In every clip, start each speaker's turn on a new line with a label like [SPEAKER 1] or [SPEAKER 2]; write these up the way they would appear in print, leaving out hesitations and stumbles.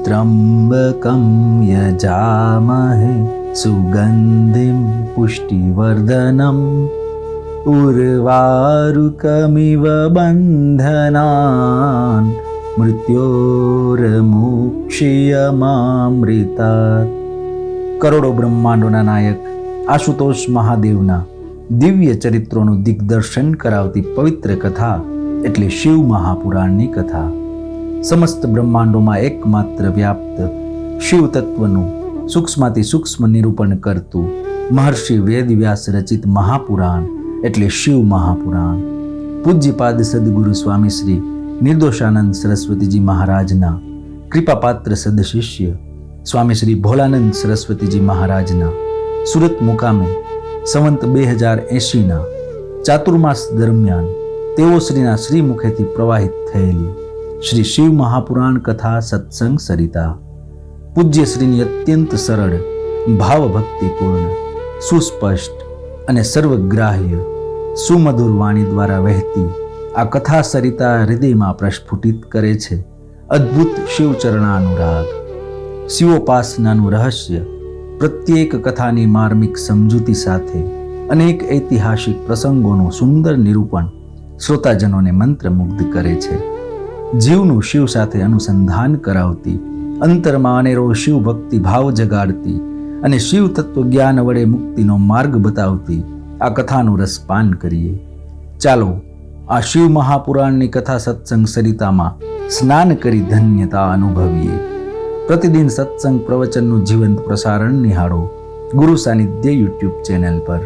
[SPEAKER 1] त्र्यम्बकं यजामहे सुगन्धिं पुष्टिवर्धनम् उर्वारुकमिव बन्धनान् मृत्योर्मुक्षीयमामृतात्। करोड़ो ब्रह्मांडोना नायक आशुतोष महादेवना दिव्य चरित्रोનું દિગ્દર્શન કરાવતી પવિત્ર કથા એટલે શિવ મહાપુરાણની કથા। સમસ્ત બ્રહ્માંડોમાં એકમાત્ર વ્યાપ્ત શિવ તત્વનું સૂક્ષ્માતિ સૂક્ષ્મ નિરૂપણ કરતું મહર્ષિ વેદવ્યાસ રચિત મહાપુરાણ એટલે શિવ મહાપુરાણ પૂજ્યપાદ સદગુરુ સ્વામી શ્રી નિર્દોષાનંદ સરસ્વતીજી મહારાજના કૃપાપાત્ર સદશિષ્ય સ્વામી શ્રી ભોળાનંદ સરસ્વતીજી મહારાજના સુરત મુકામે સંવંત 2080ના ચાતુર્માસ દરમિયાન તેઓ શ્રીના શ્રી મુખેથી પ્રવાહિત થયેલી શ્રી શિવ મહાપુરાણ કથા સત્સંગ સરિતા પૂજ્ય શ્રીની અત્યંત સરળ ભાવભક્તિપૂર્ણ સુસ્પષ્ટ અને સર્વગ્રાહ્ય સુમધુર વાણી દ્વારા વહેતી આ કથા સરિતા હૃદયમાં પ્રસ્ફુટિત કરે છે અદ્ભુત શિવચરણાનુરાગ। શિવોપાસનાનું રહસ્ય પ્રત્યેક કથાની માર્મિક સમજૂતી સાથે અનેક ઐતિહાસિક પ્રસંગોનું સુંદર નિરૂપણ શ્રોતાજનોને મંત્રમુગ્ધ કરે છે। જીવનું શિવ સાથે અનુસંધાન કરાવતી અંતરમાં અનેરો શિવ ભક્તિ ભાવ જગાડતી અને શિવ તત્વ જ્ઞાન વડે મુક્તિનો માર્ગ બતાવતી આ કથાનું રસપાન કરીએ। ચાલો આ શિવ મહાપુરાણની કથા સત્સંગ સરિતામાં સ્નાન કરી ધન્યતા અનુભવીએ। પ્રતિદિન સત્સંગ પ્રવચનનું જીવંત પ્રસારણ નિહાળો ગુરુ સાનિધ્ય યુટ્યુબ ચેનલ પર।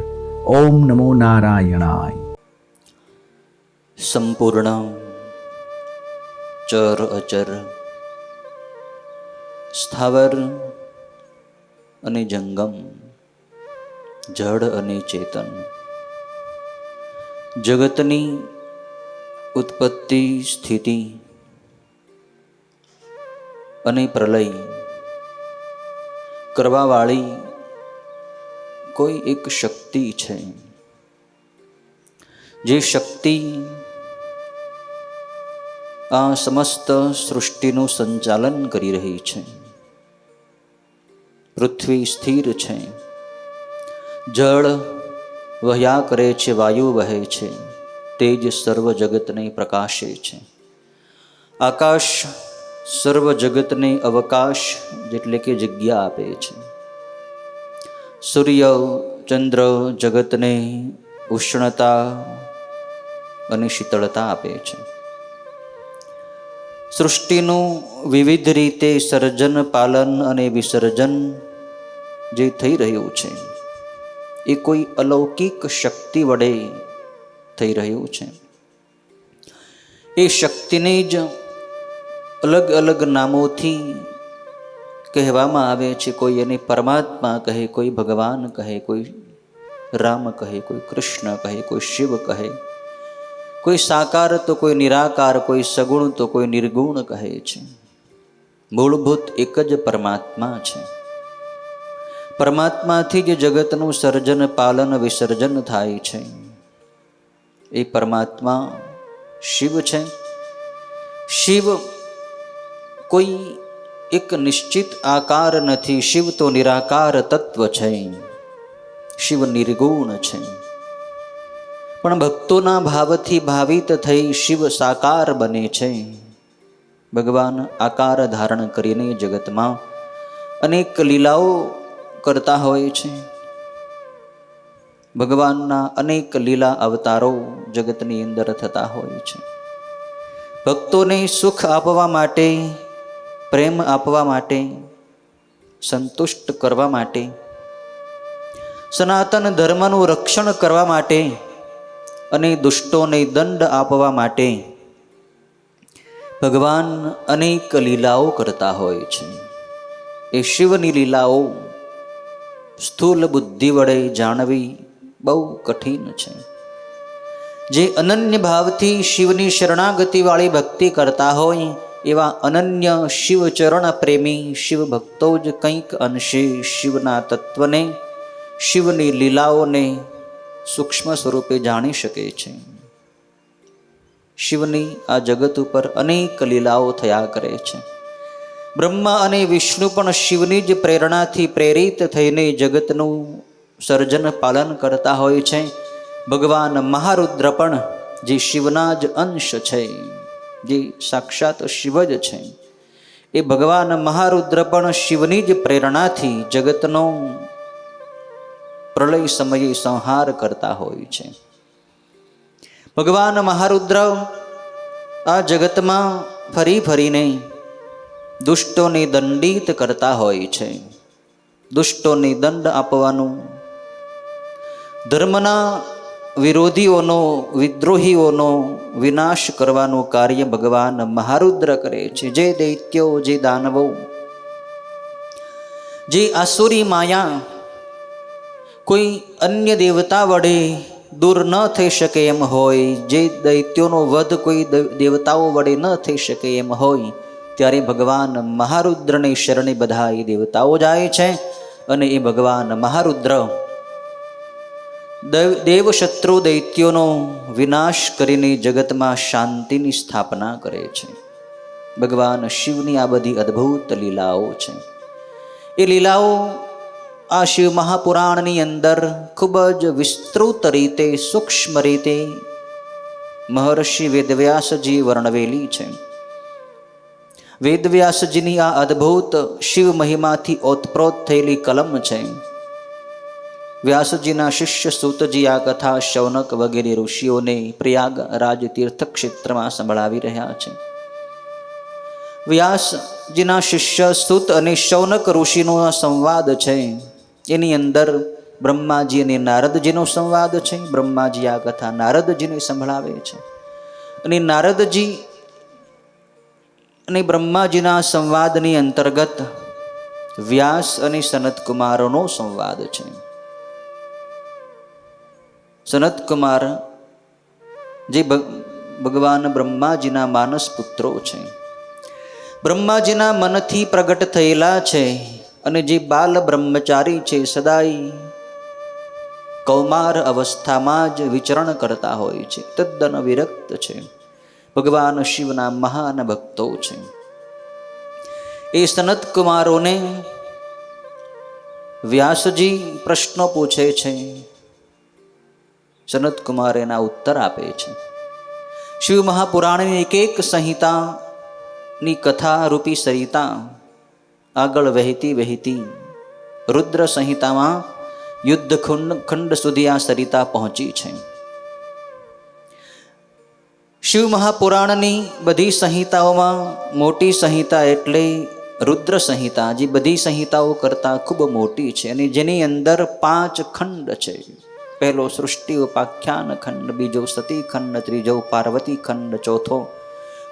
[SPEAKER 1] ઓમ નમો નારાયણાય।
[SPEAKER 2] સંપૂર્ણ ચર અચર સ્થાવર અને જંગમ જડ અને ચેતન જગતની ઉત્પત્તિ સ્થિતિ અને પ્રલય કરવાવાળી કોઈ એક શક્તિ છે, જે શક્તિ આ સમસ્ત સૃષ્ટિનું સંચાલન કરી રહી છે। પૃથ્વી સ્થિર છે, જળ વહ્યા કરે છે, વાયુ વહે છે, તેજ સર્વ જગતને પ્રકાશે છે, આકાશ સર્વ જગતને અવકાશ એટલે કે જગ્યા આપે છે, સૂર્ય ચંદ્ર જગતને ઉષ્ણતા અને શીતળતા આપે છે। સૃષ્ટિનું વિવિધ રીતે સર્જન પાલન અને વિસર્જન જે થઈ રહ્યું છે એ કોઈ અલૌકિક શક્તિ વડે થઈ રહ્યું છે। એ શક્તિને જ અલગ અલગ નામોથી કહેવામાં આવે છે। કોઈ એને પરમાત્મા કહે, કોઈ ભગવાન કહે, કોઈ રામ કહે, કોઈ કૃષ્ણ કહે, કોઈ શિવ કહે, કોઈ સાકાર તો કોઈ નિરાકાર, કોઈ સગુણ તો કોઈ નિર્ગુણ કહે છે। મૂળભૂત એક જ પરમાત્મા છે। પરમાત્માથી જ જગતનું સર્જન પાલન વિસર્જન થાય છે। એ પરમાત્મા શિવ છે। શિવ કોઈ એક નિશ્ચિત આકાર નથી, શિવ તો નિરાકાર તત્વ છે, શિવ નિર્ગુણ છે। પણ ભક્તોના ભાવથી ભાવિત થઈ શિવ સાકાર બને છે। ભગવાન આકાર ધારણ કરીને જગતમાં અનેક લીલાઓ કરતા હોય છે। ભગવાનના અનેક લીલા અવતારો જગતની અંદર થતા હોય છે। ભક્તોને સુખ આપવા માટે, પ્રેમ આપવા માટે, સંતુષ્ટ કરવા માટે, સનાતન ધર્મનું રક્ષણ કરવા માટે અને દુષ્ટોને દંડ આપવા માટે ભગવાન અનેક લીલાઓ કરતા હોય છે। એ શિવની લીલાઓ સ્થૂલ બુદ્ધિ વડે જાણવી બહુ કઠિન છે। જે અનન્ય ભાવથી શિવની શરણાગતિ વાળી ભક્તિ કરતા હોય એવા અનન્ય શિવચરણ પ્રેમી શિવ ભક્તો જ કંઈક અંશે શિવના તત્વને, શિવની લીલાઓને સૂક્ષ્મ સ્વરૂપે જાણી શકે છે। શિવની આ જગત ઉપર અનેક લીલાઓ થયા કરે છે। બ્રહ્મા અને વિષ્ણુ પણ શિવની જ પ્રેરણાથી પ્રેરિત થઈને જગતનું સર્જન પાલન કરતા હોય છે. ભગવાન મહારુદ્ર પણ જે શિવના જ અંશ છે, જે સાક્ષાત શિવ જ છે, એ ભગવાન મહારુદ્ર પણ શિવની જ પ્રેરણાથી જગતનો પ્રલય સમયે સંહાર કરતા હોય છે. ભગવાન મહારુદ્ર આ જગતમાં ફરી ફરીને દુષ્ટોને દંડિત કરતા હોય છે. દુષ્ટોને દંડ આપવાનું, ધર્મના વિરોધીઓનો, વિદ્રોહીઓનો વિનાશ કરવાનું કાર્ય ભગવાન મહારુદ્ર કરે છે. જે દૈત્યો, જે દાનવો, જે આસુરી માયા કોઈ અન્ય દેવતા વડે દૂર ન થઈ શકે એમ હોય, જે દૈત્યોનો વધ કોઈ દેવતાઓ વડે ન થઈ શકે એમ હોય, ત્યારે ભગવાન મહારુદ્રને શરણે બધા એ દેવતાઓ જાય છે અને એ ભગવાન મહારુદ્ર દેવશત્રુ દૈત્યોનો વિનાશ કરીને જગતમાં શાંતિની સ્થાપના કરે છે. ભગવાન શિવની આ બધી અદ્ભુત લીલાઓ છે. એ લીલાઓ આ શિવ મહાપુરાણની અંદર ખૂબ જ વિસ્તૃત રીતે, સૂક્ષ્મ રીતે મહર્ષિ વેદવ્યાસજી વર્ણવેલી છે. વેદવ્યાસજીની આ અદ્ભુત શિવ મહિમાથી ઓતપ્રોત થયેલી કલમ છે. વ્યાસજીના શિષ્ય સૂતજી આ કથા શૌનક વગેરે ઋષિઓને પ્રયાગરાજ તીર્થક્ષેત્રમાં સંભળાવી રહ્યા છે. વ્યાસજીના શિષ્ય સૂત અને શૌનક ઋષિનો સંવાદ છે. એની અંદર બ્રહ્માજી અને નારદજીનો સંવાદ છે. બ્રહ્માજી આ કથા નારદજીને સંભળાવે છે અને નારદજી અને બ્રહ્માજીના સંવાદની અંતર્ગત વ્યાસ અને સનતકુમારનો સંવાદ છે. સનતકુમાર જે ભગવાન બ્રહ્માજીના માનસ પુત્રો છે, બ્રહ્માજીના મનથી પ્રગટ થયેલા છે અને જે બાલ બ્રહ્મચારી છે, સદાય કૌમાર અવસ્થામાં જ વિચરણ કરતા હોય છે, તદ્દન વિરક્ત છે, ભગવાન શિવના મહાન ભક્તો છે. એ સનતકુમારોને વ્યાસજી પ્રશ્નો પૂછે છે. સનતકુમાર એના ઉત્તર આપે છે. શિવ મહાપુરાણની એક એક સંહિતાની કથા રૂપી સરિતા આગળ વહેતી વહેતી રુદ્ર સંહિતામાં યુદ્ધ ખંડ સુધી આ સરિતા પહોંચી છે. શિવ મહાપુરાણની બધી સંહિતાઓમાં મોટી સંહિતા એટલે રુદ્ર સંહિતા, જે બધી સંહિતાઓ કરતાં ખૂબ મોટી છે અને જેની અંદર 5 ખંડ છે. પહેલો સૃષ્ટિ ઉપાખ્યાન ખંડ, બીજો સતી ખંડ, ત્રીજો પાર્વતી ખંડ, ચોથો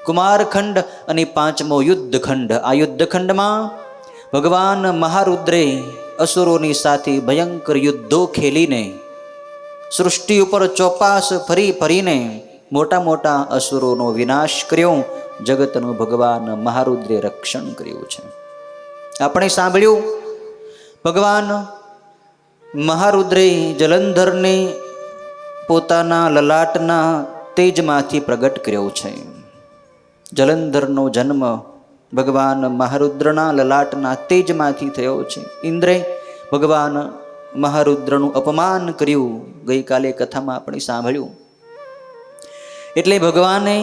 [SPEAKER 2] કુમાર ખંડ અને 5મો યુદ્ધ ખંડ. આ યુદ્ધ ખંડમાં ભગવાન મહારુદ્રે અસુરોની સાથે ભયંકર યુદ્ધો ખેલીને સૃષ્ટિ ઉપર ચોપાસ ફરી ફરીને મોટા મોટા અસુરોનો વિનાશ કર્યો. જગતનું ભગવાન મહારુદ્રે રક્ષણ કર્યું છે. આપણે સાંભળ્યું ભગવાન મહારુદ્રે જલંધરને પોતાના લલાટના તેજમાંથી પ્રગટ કર્યો છે. જલંધરનો જન્મ ભગવાન મહારુદ્રના લલાટના તેજમાંથી થયો છે. ઇન્દ્રે ભગવાન મહારુદ્રનું અપમાન કર્યું, ગઈકાલે કથામાં આપણે સાંભળ્યું. એટલે ભગવાને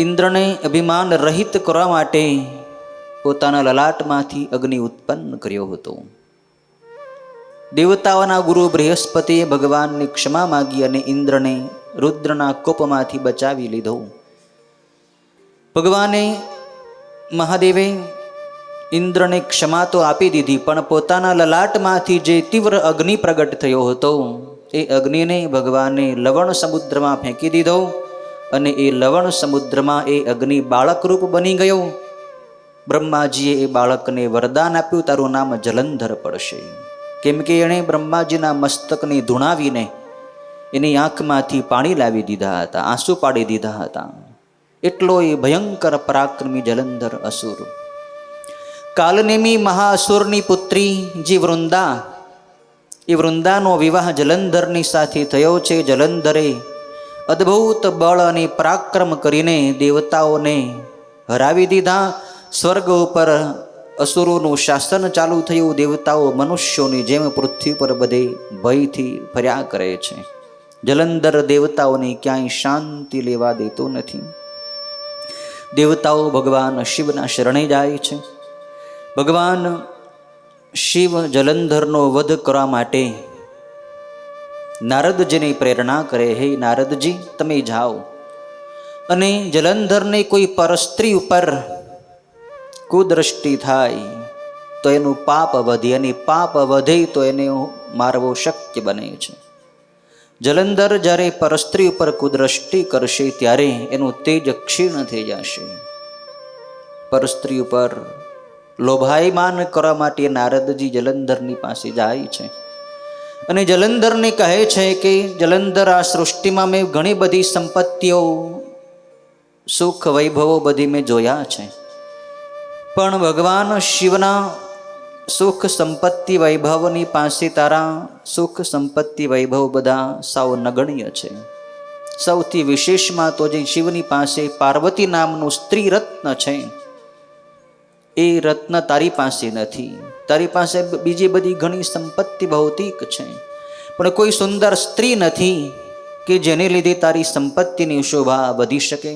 [SPEAKER 2] ઇન્દ્રને અભિમાન રહિત કરવા માટે પોતાના લલાટમાંથી અગ્નિ ઉત્પન્ન કર્યો હતો. દેવતાઓના ગુરુ બૃહસ્પતિએ ભગવાનની ક્ષમા માગી અને ઇન્દ્રને રુદ્રના કોપમાંથી બચાવી લીધો. ભગવાને મહાદેવે ઇન્દ્રને ક્ષમા તો આપી દીધી, પણ પોતાના લલાટમાંથી જે તીવ્ર અગ્નિ પ્રગટ થયો હતો એ અગ્નિને ભગવાને લવણ સમુદ્રમાં ફેંકી દીધો અને એ લવણ સમુદ્રમાં એ અગ્નિ બાળકરૂપ બની ગયો. બ્રહ્માજીએ એ બાળકને વરદાન આપ્યું, તારું નામ જલંધર પડશે. કેમ કે એણે બ્રહ્માજીના મસ્તકને ધૂણાવીને એની આંખમાંથી પાણી લાવી દીધા હતા, આંસુ પાડી દીધા હતા. એટલો એ ભયંકર પરાક્રમી જલંધર અસુર. કાલનેમી મહાઅસુરની પુત્રી જે વૃંદા, એ વૃંદાનો વિવાહ જલંધરની સાથે થયો છે. જલંધરે અદ્ભુત બળ અને પરાક્રમ કરીને દેવતાઓને હરાવી દીધા. સ્વર્ગ ઉપર અસુરોનું શાસન ચાલુ થયું. દેવતાઓ મનુષ્યોની જેમ પૃથ્વી પર બધે ભયથી ફર્યા કરે છે. જલંધર દેવતાઓને ક્યાંય શાંતિ લેવા દેતો નથી. દેવતાઓ ભગવાન શિવના શરણે જાય છે. ભગવાન શિવ જલંધરનો વધ કરવા માટે નારદજીની પ્રેરણા કરે. હે નારદજી, તમે જાઓ અને જલંધરને કોઈ પરસ્ત્રી ઉપર કુદ્રષ્ટિ થાય તો એનું પાપ વધે, અને પાપ વધે તો એને મારવો શક્ય બને છે. જલંધર જ્યારે પરસ્ત્રી ઉપર કુદ્રષ્ટિ કરશે ત્યારે એનું તેજ ક્ષીણ થઈ જશે. પરસ્ત્રી ઉપર લોભાયમાન કરવા માટે નારદજી જલંધરની પાસે જાય છે અને જલંધરને કહે છે કે જલંધર, આ સૃષ્ટિમાં મેં ઘણી બધી સંપત્તિઓ, સુખ વૈભવો બધી મેં જોયા છે, પણ ભગવાન શિવના સુખ સંપત્તિ વૈભવની પાસે તારા સુખ સંપત્તિ વૈભવ બધા સાવ નગણ્ય છે. સૌથી વિશેષમાં તો જે શિવની પાસે પાર્વતી નામનું સ્ત્રી રત્ન છે, એ રત્ન તારી પાસે નથી. તારી પાસે બીજી બધી ઘણી સંપત્તિ ભૌતિક છે, પણ કોઈ સુંદર સ્ત્રી નથી કે જેને લીધે તારી સંપત્તિની શોભા વધી શકે.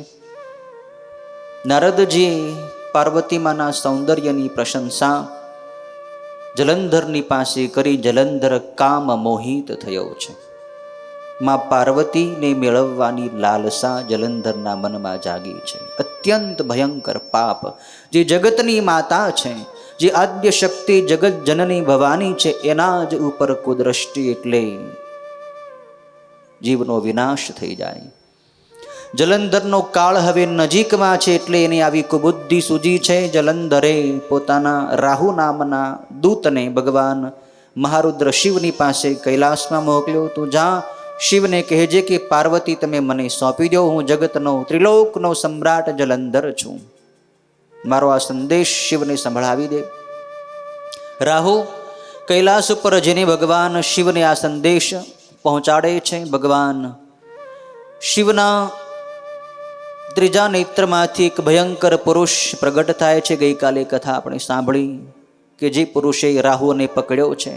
[SPEAKER 2] નારદજીએ પાર્વતીમાના સૌંદર્યની પ્રશંસા જલંધરની પાસે કરી. જલંધર કામ મોહિત થયો છે. માં પાર્વતીને મેળવવાની લાલસા જલંધરના મનમાં જાગી છે. અત્યંત ભયંકર પાપ, જે જગતની માતા છે, જે આદ્ય શક્તિ જગત જનની ભવાની છે, એના જ ઉપર કુદ્રષ્ટિ એટલે જીવનો વિનાશ થઈ જાય. જલંધરનો કાળ હવે નજીકમાં છે એટલે એની આવી કુબુદ્ધિ સૂજી છે. જલંધરે પોતાના રાહુ નામના દૂતને ભગવાન મહારુદ્ર શિવની પાસે કૈલાસમાં મોકલ્યો. તું જા, શિવને કહેજે કે પાર્વતી તમે મને સોંપી દો, હું જગતનો ત્રિલોકનો સમ્રાટ જલંધર છું. મારો આ સંદેશ શિવને સંભળાવી દે. રાહુ કૈલાસ ઉપર જેને ભગવાન શિવને આ સંદેશ પહોંચાડે છે. ભગવાન શિવના ત્રીજા નેત્રમાંથી એક ભયંકર પુરુષ પ્રગટ થાય છે. ગઈકાલે કથા આપણે સાંભળી કે જે પુરુષે રાહુને પકડ્યો છે,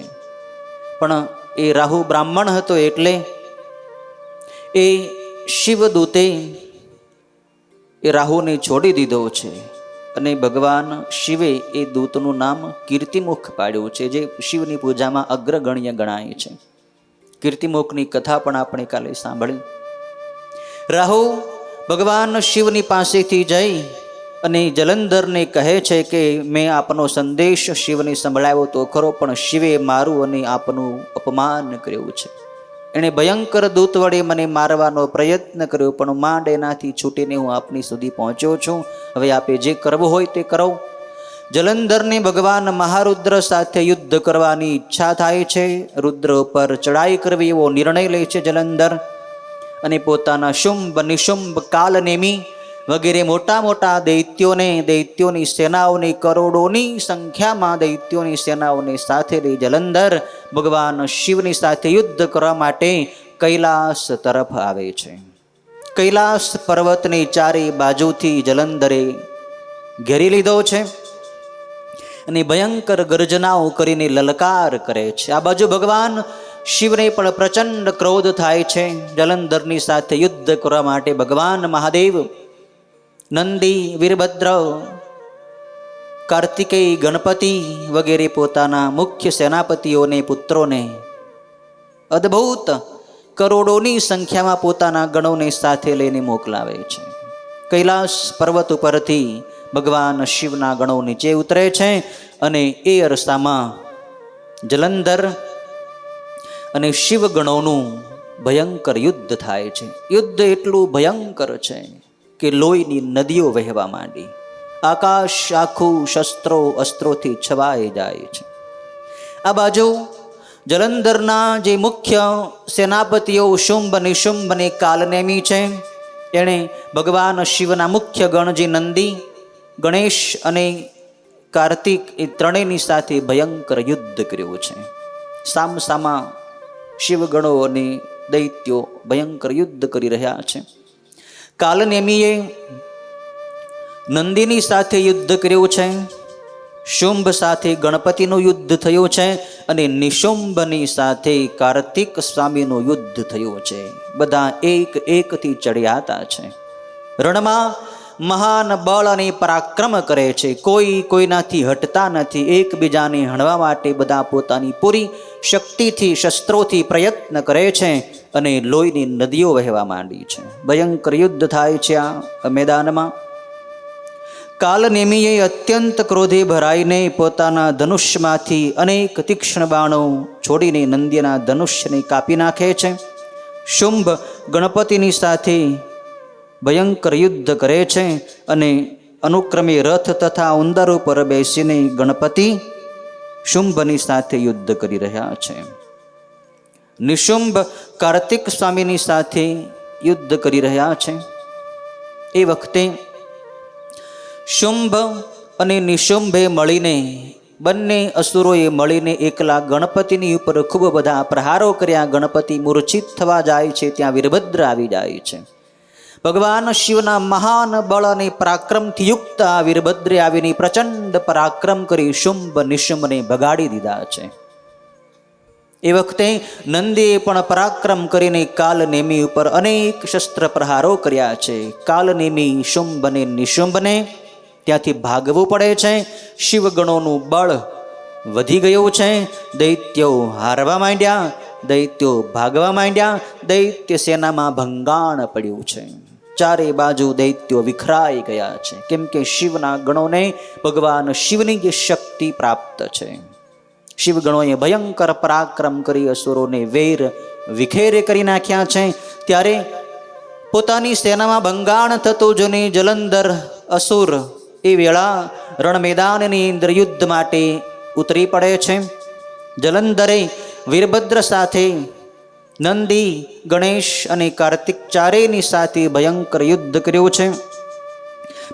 [SPEAKER 2] પણ એ રાહુ બ્રાહ્મણ હતો એટલે એ શિવદૂતે એ રાહુને છોડી દીધો છે અને ભગવાન શિવે એ દૂતનું નામ કીર્તિમુખ પાડ્યું છે, જે શિવની પૂજામાં અગ્રગણ્ય ગણાય છે. કીર્તિમુખની કથા પણ આપણે કાલે સાંભળી. રાહુ ભગવાન શિવની પાસેથી જઈ અને જલંધરને કહે છે કે મેં આપનો સંદેશ શિવને સંભળાવ્યો તો ખરો, પણ શિવે મારું અને આપનું અપમાન કર્યું છે. એણે ભયંકર દૂત વડે મને મારવાનો પ્રયત્ન કર્યો, પણ માંડ એનાથી છૂટીને હું આપની સુધી પહોંચ્યો છું. હવે આપે જે કરવું હોય તે કરો. જલંધરને ભગવાન મહારુદ્ર સાથે યુદ્ધ કરવાની ઈચ્છા થાય છે. રુદ્ર ઉપર ચડાઈ કરવી એવો નિર્ણય લે છે જલંધર, અને પોતાના શુંભ, નિશુંભ, કાલનેમી વગેરે મોટા મોટા દૈત્યોની સેનાઓની કરોડોની સંખ્યામાં દૈત્યોની સેનાઓને સાથે લઈ જલંધર ભગવાન શિવની સાથે યુદ્ધ કરવા માટે કૈલાસ તરફ આવે છે. કૈલાસ પર્વતની ચારે બાજુથી જલંધરે ઘેરી લીધો છે અને ભયંકર ગર્જનાઓ કરીને લલકાર કરે છે. આ બાજુ ભગવાન શિવને પણ પ્રચંડ ક્રોધ થાય છે. જલંધરની સાથે યુદ્ધ કરવા માટે ભગવાન મહાદેવ, નંદી, વીરભદ્ર, કાર્તિકેય, ગણપતિ વગેરે પોતાના મુખ્ય સેનાપતિઓને, પુત્રોને અદ્ભુત કરોડોની સંખ્યામાં પોતાના ગણોને સાથે લઈને મોકલાવે છે. કૈલાસ પર્વત ઉપરથી ભગવાન શિવના ગણો નીચે ઉતરે છે અને એ અરસામાં જલંધર અને શિવ ગણોનું ભયંકર યુદ્ધ થાય છે. યુદ્ધ એટલું ભયંકર છે કે લોહીની નદીઓ વહેવા માંડી. આકાશ આખું શસ્ત્રો અસ્ત્રોથી છવાઈ જાય છે. આ બાજુ જલંધરના જે મુખ્ય સેનાપતિઓ શુંભ, નિશુંભ અને કાલનેમી છે, એણે ભગવાન શિવના મુખ્ય ગણ જે નંદી, ગણેશ અને કાર્તિક એ ત્રણેયની સાથે ભયંકર યુદ્ધ કર્યું છે. સામસામા શિવગણો અને દૈત્યો ભયંકર યુદ્ધ કરી રહ્યા છે. કાલનેમીએ નંદીની સાથે યુદ્ધ કર્યું છે શુંભ સાથે ગણપતિનું યુદ્ધ થયું છે અને નિશુંભની સાથે કાર્તિક સ્વામીનું યુદ્ધ થયું છે. બધા એક એકથી ચડિયાતા છે. રણમાં મહાન બળ અને પરાક્રમ કરે છે. કોઈ કોઈનાથી હટતા નથી. એકબીજાને હણવા માટે બધા પોતાની પૂરી શક્તિથી શસ્ત્રોથી પ્રયત્ન કરે છે અને લોહીની નદીઓ વહેવા માંડી છે. ભયંકર યુદ્ધ થાય છે આ મેદાનમાં. કાલનેમીએ અત્યંત ક્રોધે ભરાઈને પોતાના ધનુષ્યમાંથી અનેક તીક્ષ્ણ બાણો છોડીને નંદીના ધનુષ્યને કાપી નાખે છે. શુંભ ગણપતિની સાથે ભયંકર યુદ્ધ કરે છે અને અનુક્રમે રથ તથા ઉંદર ઉપર બેસીને ગણપતિ શુંભની સાથે યુદ્ધ કરી રહ્યા છે. નિશુંભ કાર્તિક સ્વામીની સાથે યુદ્ધ કરી રહ્યા છે. એ વખતે શુંભ અને નિશુંભે મળીને બંને અસુરોએ મળીને એકલા ગણપતિની ઉપર ખૂબ બધા પ્રહારો કર્યા. ગણપતિ મૂર્છિત થવા જાય છે. ત્યાં વીરભદ્ર આવી જાય છે. ભગવાન શિવના મહાન બળ અને પરાક્રમથી યુક્ત આ વીરભદ્રે આવીને પ્રચંડ પરાક્રમ કરી શુંભ નિશુંભને ભગાડી દીધા છે. એ વખતે નંદીએ પણ પરાક્રમ કરીને કાલનેમી ઉપર અનેક શસ્ત્ર પ્રહારો કર્યા છે. કાલનેમી શુંભ અને નિશુંભને ત્યાંથી ભાગવું પડે છે. શિવગણોનું બળ વધી ગયું છે. દૈત્યો હારવા માંડ્યા. દૈત્યો ભાગવા માંડ્યા. દૈત્ય સેનામાં ભંગાણ પડ્યું છે. ચારે બાજુ દૈત્યો વિખરાઈ ગયા છે. કેમ કે શિવના ગણોને ભગવાન શિવની જે શક્તિ પ્રાપ્ત છે. શિવગણોએ ભયંકર પરાક્રમ કરી અસુરોને વેર વિખેરે કરી નાખ્યા છે. ત્યારે પોતાની સેનામાં ભંગાણ થતું જોઈને જલંધર અસુર એ વેળા રણ મેદાનની અંદર યુદ્ધ માટે ઉતરી પડે છે. જલંધરે વીરભદ્ર સાથે નંદી, ગણેશ અને કાર્તિક ચારેયની સાથે ભયંકર યુદ્ધ કર્યું છે.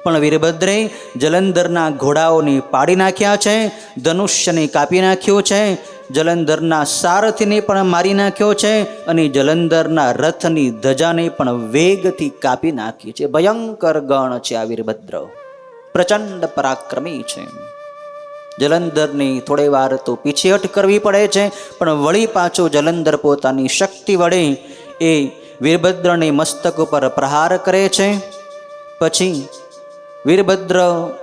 [SPEAKER 2] પણ વીરભદ્રે જલંધરના ઘોડાઓને પાડી નાખ્યા છે. ધનુષ્યને કાપી નાખ્યું છે. જલંધરના સારથીને પણ મારી નાખ્યો છે અને જલંધરના રથની ધજાને પણ વેગથી કાપી નાખી છે. ભયંકર ગણ છે આ વીરભદ્ર. પ્રચંડ પરાક્રમી છે. જલંધરને થોડી વાર તો પીછેહટ કરવી પડે છે, પણ વળી પાછો જલંધર પોતાની શક્તિ વડે એ વીરભદ્રને મસ્તક ઉપર પ્રહાર કરે છે. પછી વીરભદ્ર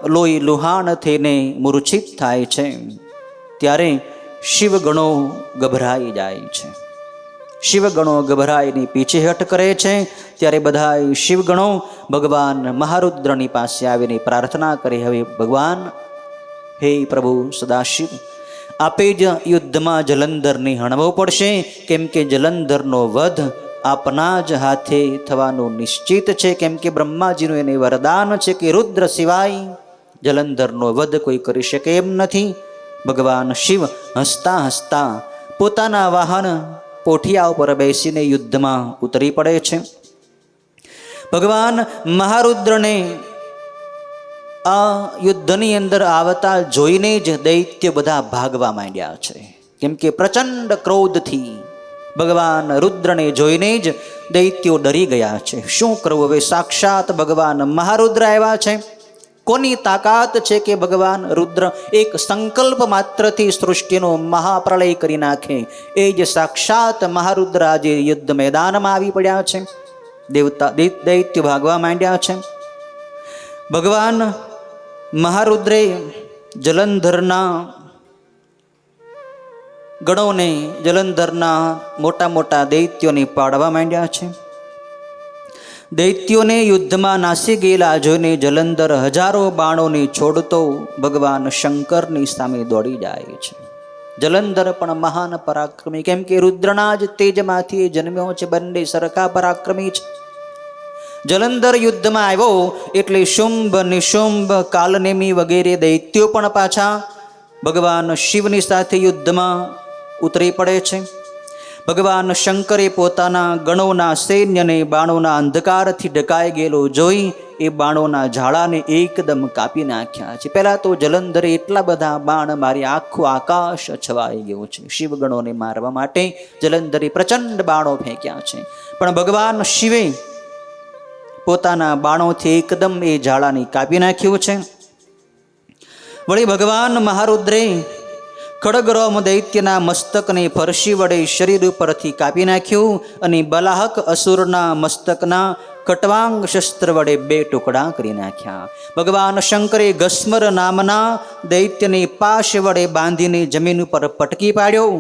[SPEAKER 2] લોહી લુહાણ થઈને મૂર્છિત થાય છે. ત્યારે શિવગણો ગભરાઈ જાય છે. શિવગણો ગભરાઈને પીછેહટ કરે છે. ત્યારે બધા શિવગણો ભગવાન મહારુદ્રની પાસે આવીને પ્રાર્થના કરે, હવે ભગવાન, હે પ્રભુ સદાશિવ, આપે જ યુદ્ધમાં જલંધરને હણવો પડશે. કેમ કે જલંધરનો વધ આપના જ હાથે થવાનું નિશ્ચિત છે. કેમ કે બ્રહ્માજીનું એને વરદાન છે કે રુદ્ર સિવાય જલંધરનો વધ કોઈ કરી શકે એમ નથી. ભગવાન શિવ હસતા હસતા પોતાના વાહન પોઠિયા ઉપર બેસીને યુદ્ધમાં ઉતરી પડે છે. ભગવાન મહારુદ્રને આ યુદ્ધની અંદર આવતા જોઈને જ દૈત્ય બધા ભાગવા માંડ્યા છે. કેમ કે પ્રચંડ ક્રોધથી ભગવાન રુદ્રને જોઈને જ દૈત્યો ડરી ગયા છે. શું કરવું હવે? સાક્ષાત ભગવાન મહારુદ્ર આવ્યા છે. કોની તાકાત છે કે ભગવાન રુદ્ર એક સંકલ્પ માત્રથી સૃષ્ટિનો મહાપ્રલય કરી નાખે? એ જ સાક્ષાત મહારુદ્ર આજે યુદ્ધ મેદાનમાં આવી પડ્યા છે. દૈત્ય ભાગવા માંડ્યા છે. ભગવાન મહારુદ્રે જલંધરના ગણોને, જલંધરના મોટા મોટા દૈત્યોને પાડવા માંડ્યા છે. દૈત્યોને યુદ્ધમાં નાસી ગયેલા જોઈને જલંધર હજારો બાણોને છોડતો ભગવાન શંકરની સામે દોડી જાય છે. જલંધર પણ મહાન પરાક્રમી, કેમ કે રુદ્રના જ તેજમાંથી જન્મ્યો છે. બંને સરખા પરાક્રમી છે. જલંધર યુદ્ધમાં આવ્યો એટલે શુંભ, નિશુંભ, કાલનેમી વગેરે દૈત્યો પણ પાછા ભગવાન શિવની સાથે યુદ્ધમાં ઉતરી પડે છે. ભગવાન શંકરે પોતાના ગણોના સૈન્યને બાણોના અંધકારથી ઢકાઈ ગયેલો જોઈ એ બાણોના ઝાડાને એકદમ કાપી નાખ્યા છે. પહેલાં તો જલંધરે એટલા બધા બાણ મારી આખું આકાશ છવાઈ ગયું છે. શિવગણોને મારવા માટે જલંધરે પ્રચંડ બાણો ફેંક્યા છે. પણ ભગવાન શિવે પોતાના બાણોથી એકદમ એ ઝાડાને કાપી નાખ્યું છે. વળી ભગવાન મહારુદ્રે ખડગરોમ દૈત્યના મસ્તકને ફરસી વડે શરીર ઉપરથી કાપી નાખ્યું અને બલાહક અસુરના મસ્તકના કટવાંગ શસ્ત્ર વડે 2 ટુકડા કરી નાખ્યા. ભગવાન શંકરે ગસ્મર નામના દૈત્યને પાશ વડે બાંધીને જમીન ઉપર પટકી પાડ્યો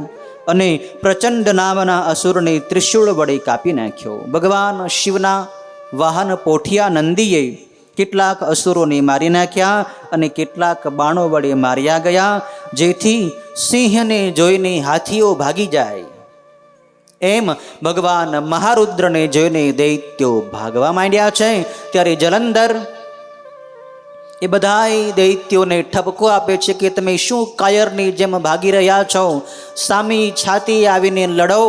[SPEAKER 2] અને પ્રચંડ નામના અસુરને ત્રિશૂળ વડે કાપી નાખ્યો. ભગવાન શિવના વાહન પોઠિયા નંદીએ કેટલાક અસુરોને મારી નાખ્યા અને કેટલાક બાણો વડે માર્યા ગયા, જેથી સિંહને જોઈને હાથીઓ ભાગી જાય. એમ ભગવાન મહારુદ્રને જોઈને દૈત્યો ભાગવા માંડ્યા છે. ત્યારે જલંધર એ બધાય દૈત્યોને ઠપકો આપે છે કે તમે શું કાયરની જેમ ભાગી રહ્યા છો? સામી છાતી આવીને લડો.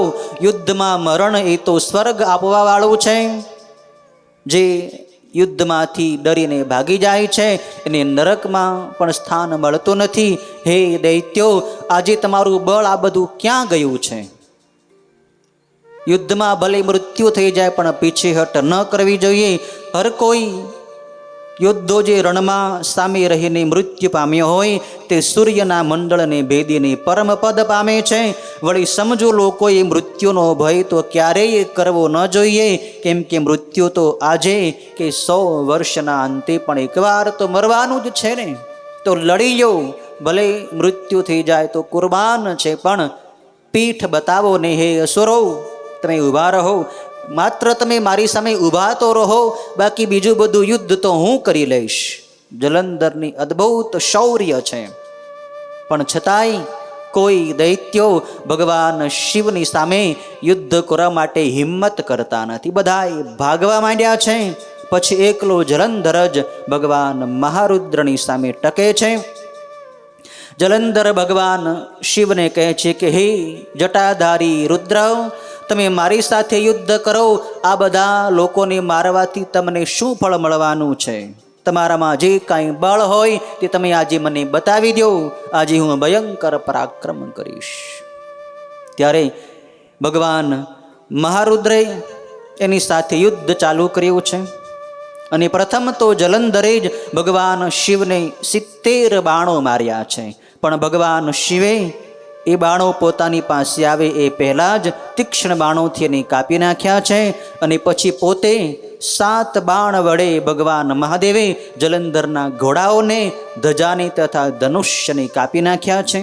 [SPEAKER 2] યુદ્ધમાં મરણ એ તો સ્વર્ગ આપવા વાળું છે. જે યુદ્ધમાંથી ડરીને ભાગી જાય છે એને નરકમાં પણ સ્થાન મળતું નથી. હે દૈત્યો, આજે તમારું બળ આ બધું ક્યાં ગયું છે? યુદ્ધમાં ભલે મૃત્યુ થઈ જાય પણ પીછેહટ ન કરવી જોઈએ. હર કોઈ યોદ્ધો જે રણમાં સામે રહીને મૃત્યુ પામ્યો હોય તે સૂર્યના મંડળને ભેદીને પરમપદ પામે છે. વળી સમજો લોકોએ મૃત્યુનો ભય તો ક્યારેય કરવો ન જોઈએ, કેમ કે મૃત્યુ તો આજે કે 100 વર્ષના અંતે પણ એકવાર તો મરવાનું જ છે ને. તો લડી લો, ભલે મૃત્યુ થઈ જાય તો કુરબાન છે, પણ પીઠ બતાવો ને હે અસુરો, તમે ઊભા રહો. માત્ર તમે મારી સામે ઊભા તો રહો, બાકી બીજું બધું યુદ્ધ તો હું કરી લઈશ. જલંધરની અદ્ભુત શૌર્ય છે, પણ છતાંય કોઈ દૈત્યો ભગવાન શિવની સામે યુદ્ધ કરવા માટે હિંમત કરતા નથી. બધાય ભાગવા માંડ્યા છે. પછી એકલો જલંધર જ ભગવાન મહારુદ્રની સામે ટકે છે. જલંધર ભગવાન શિવને કહે છે કે હે જટાધારી રુદ્ર, તમે મારી સાથે યુદ્ધ કરો. આ બધા લોકોને મારવાથી તમને શું ફળ મળવાનું છે? તમારામાં જે કાંઈ બળ હોય તે તમે આજે મને બતાવી દો. આજે હું ભયંકર પરાક્રમ કરીશ. ત્યારે ભગવાન મહારુદ્રે એની સાથે યુદ્ધ ચાલુ કર્યું છે. અને પ્રથમ તો જલંધરે જ ભગવાન શિવને 70 બાણો માર્યા છે. પણ ભગવાન શિવે એ બાણો પોતાની પાસે આવે એ પહેલાં જ તીક્ષ્ણ બાણોથી એને કાપી નાખ્યા છે. અને પછી પોતે 7 બાણ વડે ભગવાન મહાદેવે જલંધરના ઘોડાઓને, ધજાને તથા ધનુષ્યને કાપી નાખ્યા છે.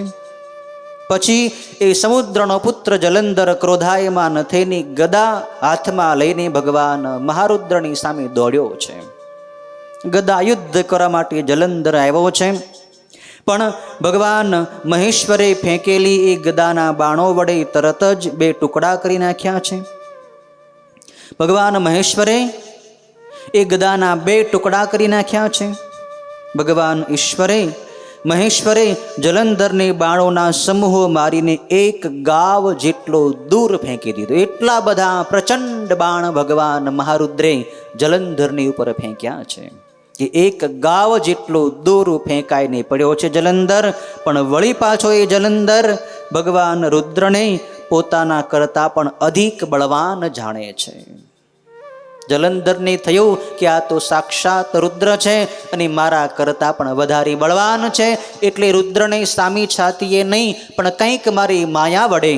[SPEAKER 2] પછી એ સમુદ્રનો પુત્ર જલંધર ક્રોધાયમાન થઈને ગદા હાથમાં લઈને ભગવાન મહારુદ્રની સામે દોડ્યો છે. ગદા યુદ્ધ કરવા માટે જલંધર આવ્યો છે. પણ ભગવાન મહેશ્વરે ફેંકેલી એ ગદાના બાણો વડે તરત જ 2 ટુકડા કરી નાખ્યા છે. ભગવાન મહેશ્વરે એ ગદાના 2 ટુકડા કરી નાખ્યા છે. ભગવાન મહેશ્વરે જલંધરને બાણોના સમૂહો મારીને 1 ગાવ જેટલો દૂર ફેંકી દીધો. એટલા બધા પ્રચંડ બાણ ભગવાન મહારુદ્રે જલંધરની ઉપર ફેંક્યા છે કે 1 ગાવ જેટલો દૂર ફેંકાઈને પડ્યો છે જલંધર. પણ વળી પાછો એ જલંધર ભગવાન રુદ્રને પોતાના કરતાં પણ અધિક બળવાન જાણે છે. જલંધરને થયું કે આ તો સાક્ષાત રુદ્ર છે અને મારા કરતાં પણ વધારે બળવાન છે. એટલે રુદ્રને સામી છાતીએ નહીં પણ કંઈક મારી માયા વડે,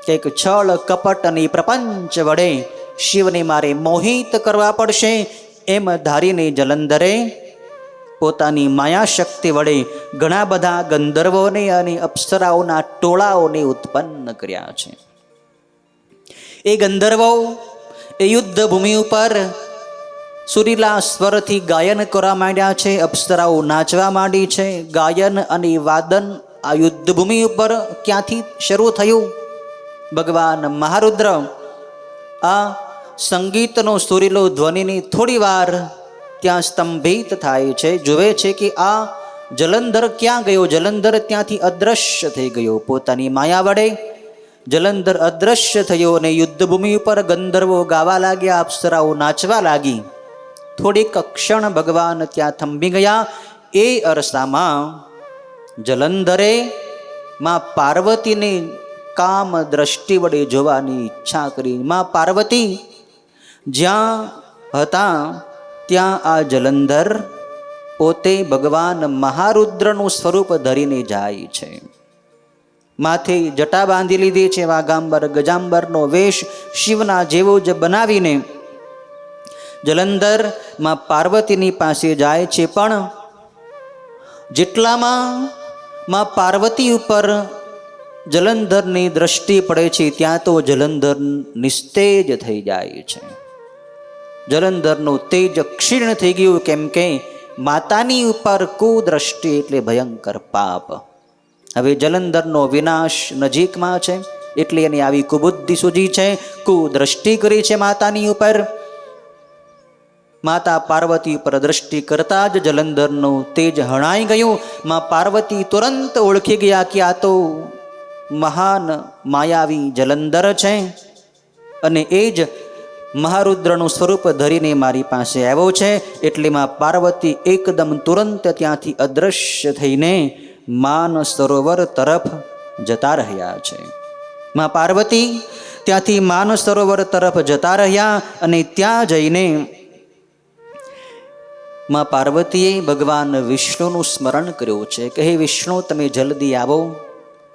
[SPEAKER 2] કંઈક છળ કપટ અને પ્રપંચ વડે શિવને મારે મોહિત કરવા પડશે. એમ ધારીને જલંધરે પોતાની માયા શક્તિ વડે ઘણા બધા ગંધર્વોને અને અપ્સરાઓના ટોળાઓને ઉત્પન્ન કર્યા છે. એ ગંધર્વો એ યુદ્ધ ભૂમિ ઉપર સુરીલા સ્વરથી ગાયન કરવા માંડ્યા છે. અપ્સરાઓ નાચવા માંડી છે. ગાયન અને વાદન આ યુદ્ધ ભૂમિ ઉપર ક્યાંથી શરૂ થયું? ભગવાન મહારુદ્ર આ સંગીતનો સુરીલો ધ્વનિની થોડી વાર ત્યાં સ્તંભિત થાય છે. જુએ છે કે આ જલંધર ક્યાં ગયો? જલંધર ત્યાંથી અદ્રશ્ય થઈ ગયો. પોતાની માયા વડે જલંધર અદ્રશ્ય થયો અને યુદ્ધભૂમિ ઉપર ગંધર્વો ગાવા લાગ્યા, અપ્સરાઓ નાચવા લાગી. થોડીક ક્ષણ ભગવાન ત્યાં થંભી ગયા. એ અરસામાં જલંધરે માં પાર્વતીને કામ દ્રષ્ટિ વડે જોવાની ઈચ્છા કરી. માં પાર્વતી જ્યાં હતા ત્યાં આ જલંધર પોતે ભગવાન મહારુદ્રનું સ્વરૂપ ધરીને જાય છે. માથે જટા બાંધી લીધી છે, વાઘાંબર ગજાંબરનો વેશ શિવના જેવો જ બનાવીને જલંધરમાં પાર્વતીની પાસે જાય છે. પણ જેટલામાં માં પાર્વતી ઉપર જલંધરની દ્રષ્ટિ પડે છે ત્યાં તો જલંધર નિસ્તેજ થઈ જાય છે. જલંધરનું તેજ ક્ષીણ થઈ ગયું, કેમ કે માતાની ઉપર કુદ્રષ્ટિ એટલે ભયંકર પાપ. હવે જલંધરનો વિનાશ નજીકમાં છે, એટલે એની આવી કુબુદ્ધિ સૂજી છે, કુદ્રષ્ટિ કરી છે માતાની ઉપર. માતા પાર્વતી પર દ્રષ્ટિ કરતા જ જલંધરનું તેજ હણાઈ ગયું. માં પાર્વતી તુરંત ઓળખી ગયા કે આ તો મહાન માયાવી જલંધર છે, અને એ જ મહારુદ્રનું સ્વરૂપ ધરીને મારી પાસે આવ્યો છે. એટલે માં પાર્વતી એકદમ તુરંત ત્યાંથી અદૃશ્ય થઈને માન સરોવર તરફ જતા રહ્યા છે. માં પાર્વતી ત્યાંથી માન સરોવર તરફ જતા રહ્યા, અને ત્યાં જઈને માં પાર્વતીએ ભગવાન વિષ્ણુનું સ્મરણ કર્યું છે કે હે વિષ્ણુ, તમે જલ્દી આવો.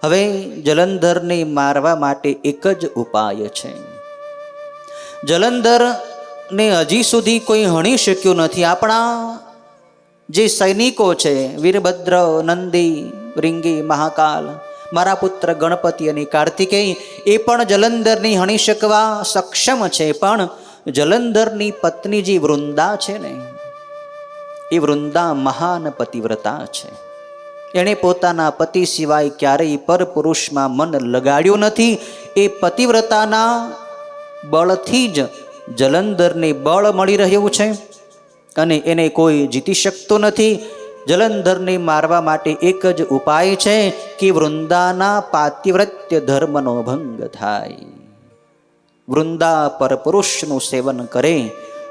[SPEAKER 2] હવે જલંધરને મારવા માટે એક જ ઉપાય છે. જલંધરને હજી સુધી કોઈ હણી શક્યું નથી. આપણા જે સૈનિકો છે, વીરભદ્ર, નંદી, રીંગી, મહાકાલ, મારા પુત્ર ગણપતિ અને કાર્તિકેય, એ પણ જલંધરની હણી શકવા સક્ષમ છે. પણ જલંધરની પત્ની જે વૃંદા છે ને, એ વૃંદા મહાન પતિવ્રતા છે. એણે પોતાના પતિ સિવાય ક્યારેય પર પુરુષમાં મન લગાડ્યું નથી. એ પતિવ્રતાના બળથી જ જલંધરને બળ મળી રહ્યું છે, અને એને કોઈ જીતી શકતું નથી. જલંધરને મારવા માટે એક જ ઉપાય છે કે વૃંદાના પાતિવ્રત્ય ધર્મનો ભંગ થાય. વૃંદા પર પુરુષનું સેવન કરે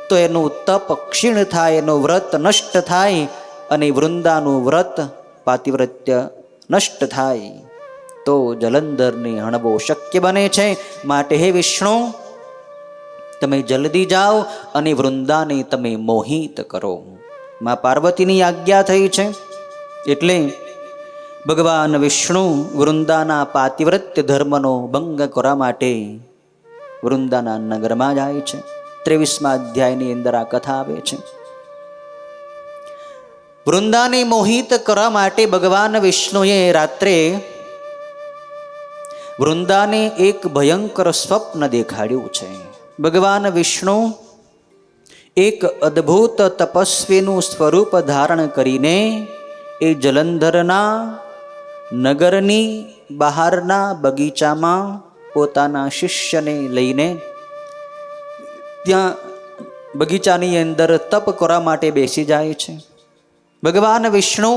[SPEAKER 2] તો એનું તપ ક્ષીણ થાય, એનું વ્રત નષ્ટ થાય, અને વૃંદાનું વ્રત પાતિવ્રત્ય નષ્ટ થાય તો જલંધરને હણવો શક્ય બને છે. માટે હે વિષ્ણુ, તમે જલ્દી જાઓ અને વૃંદાને તમે મોહિત કરો. માં પાર્વતીની આજ્ઞા થઈ છે, એટલે ભગવાન વિષ્ણુ વૃંદાના પાતિવ્રત્ય ધર્મનો ભંગ કરવા માટે વૃંદાના નગરમાં જાય છે. 23મા અધ્યાયની અંદર આ કથા આવે છે. વૃંદાને મોહિત કરવા માટે ભગવાન વિષ્ણુએ રાત્રે વૃંદાને એક ભયંકર સ્વપ્ન દેખાડ્યું છે. ભગવાન વિષ્ણુ એક અદ્ભુત તપસ્વીનું સ્વરૂપ ધારણ કરીને એ જલંધરના નગરની બહારના બગીચામાં પોતાના શિષ્યને લઈને ત્યાં બગીચાની અંદર તપ કરવા માટે બેસી જાય છે. ભગવાન વિષ્ણુ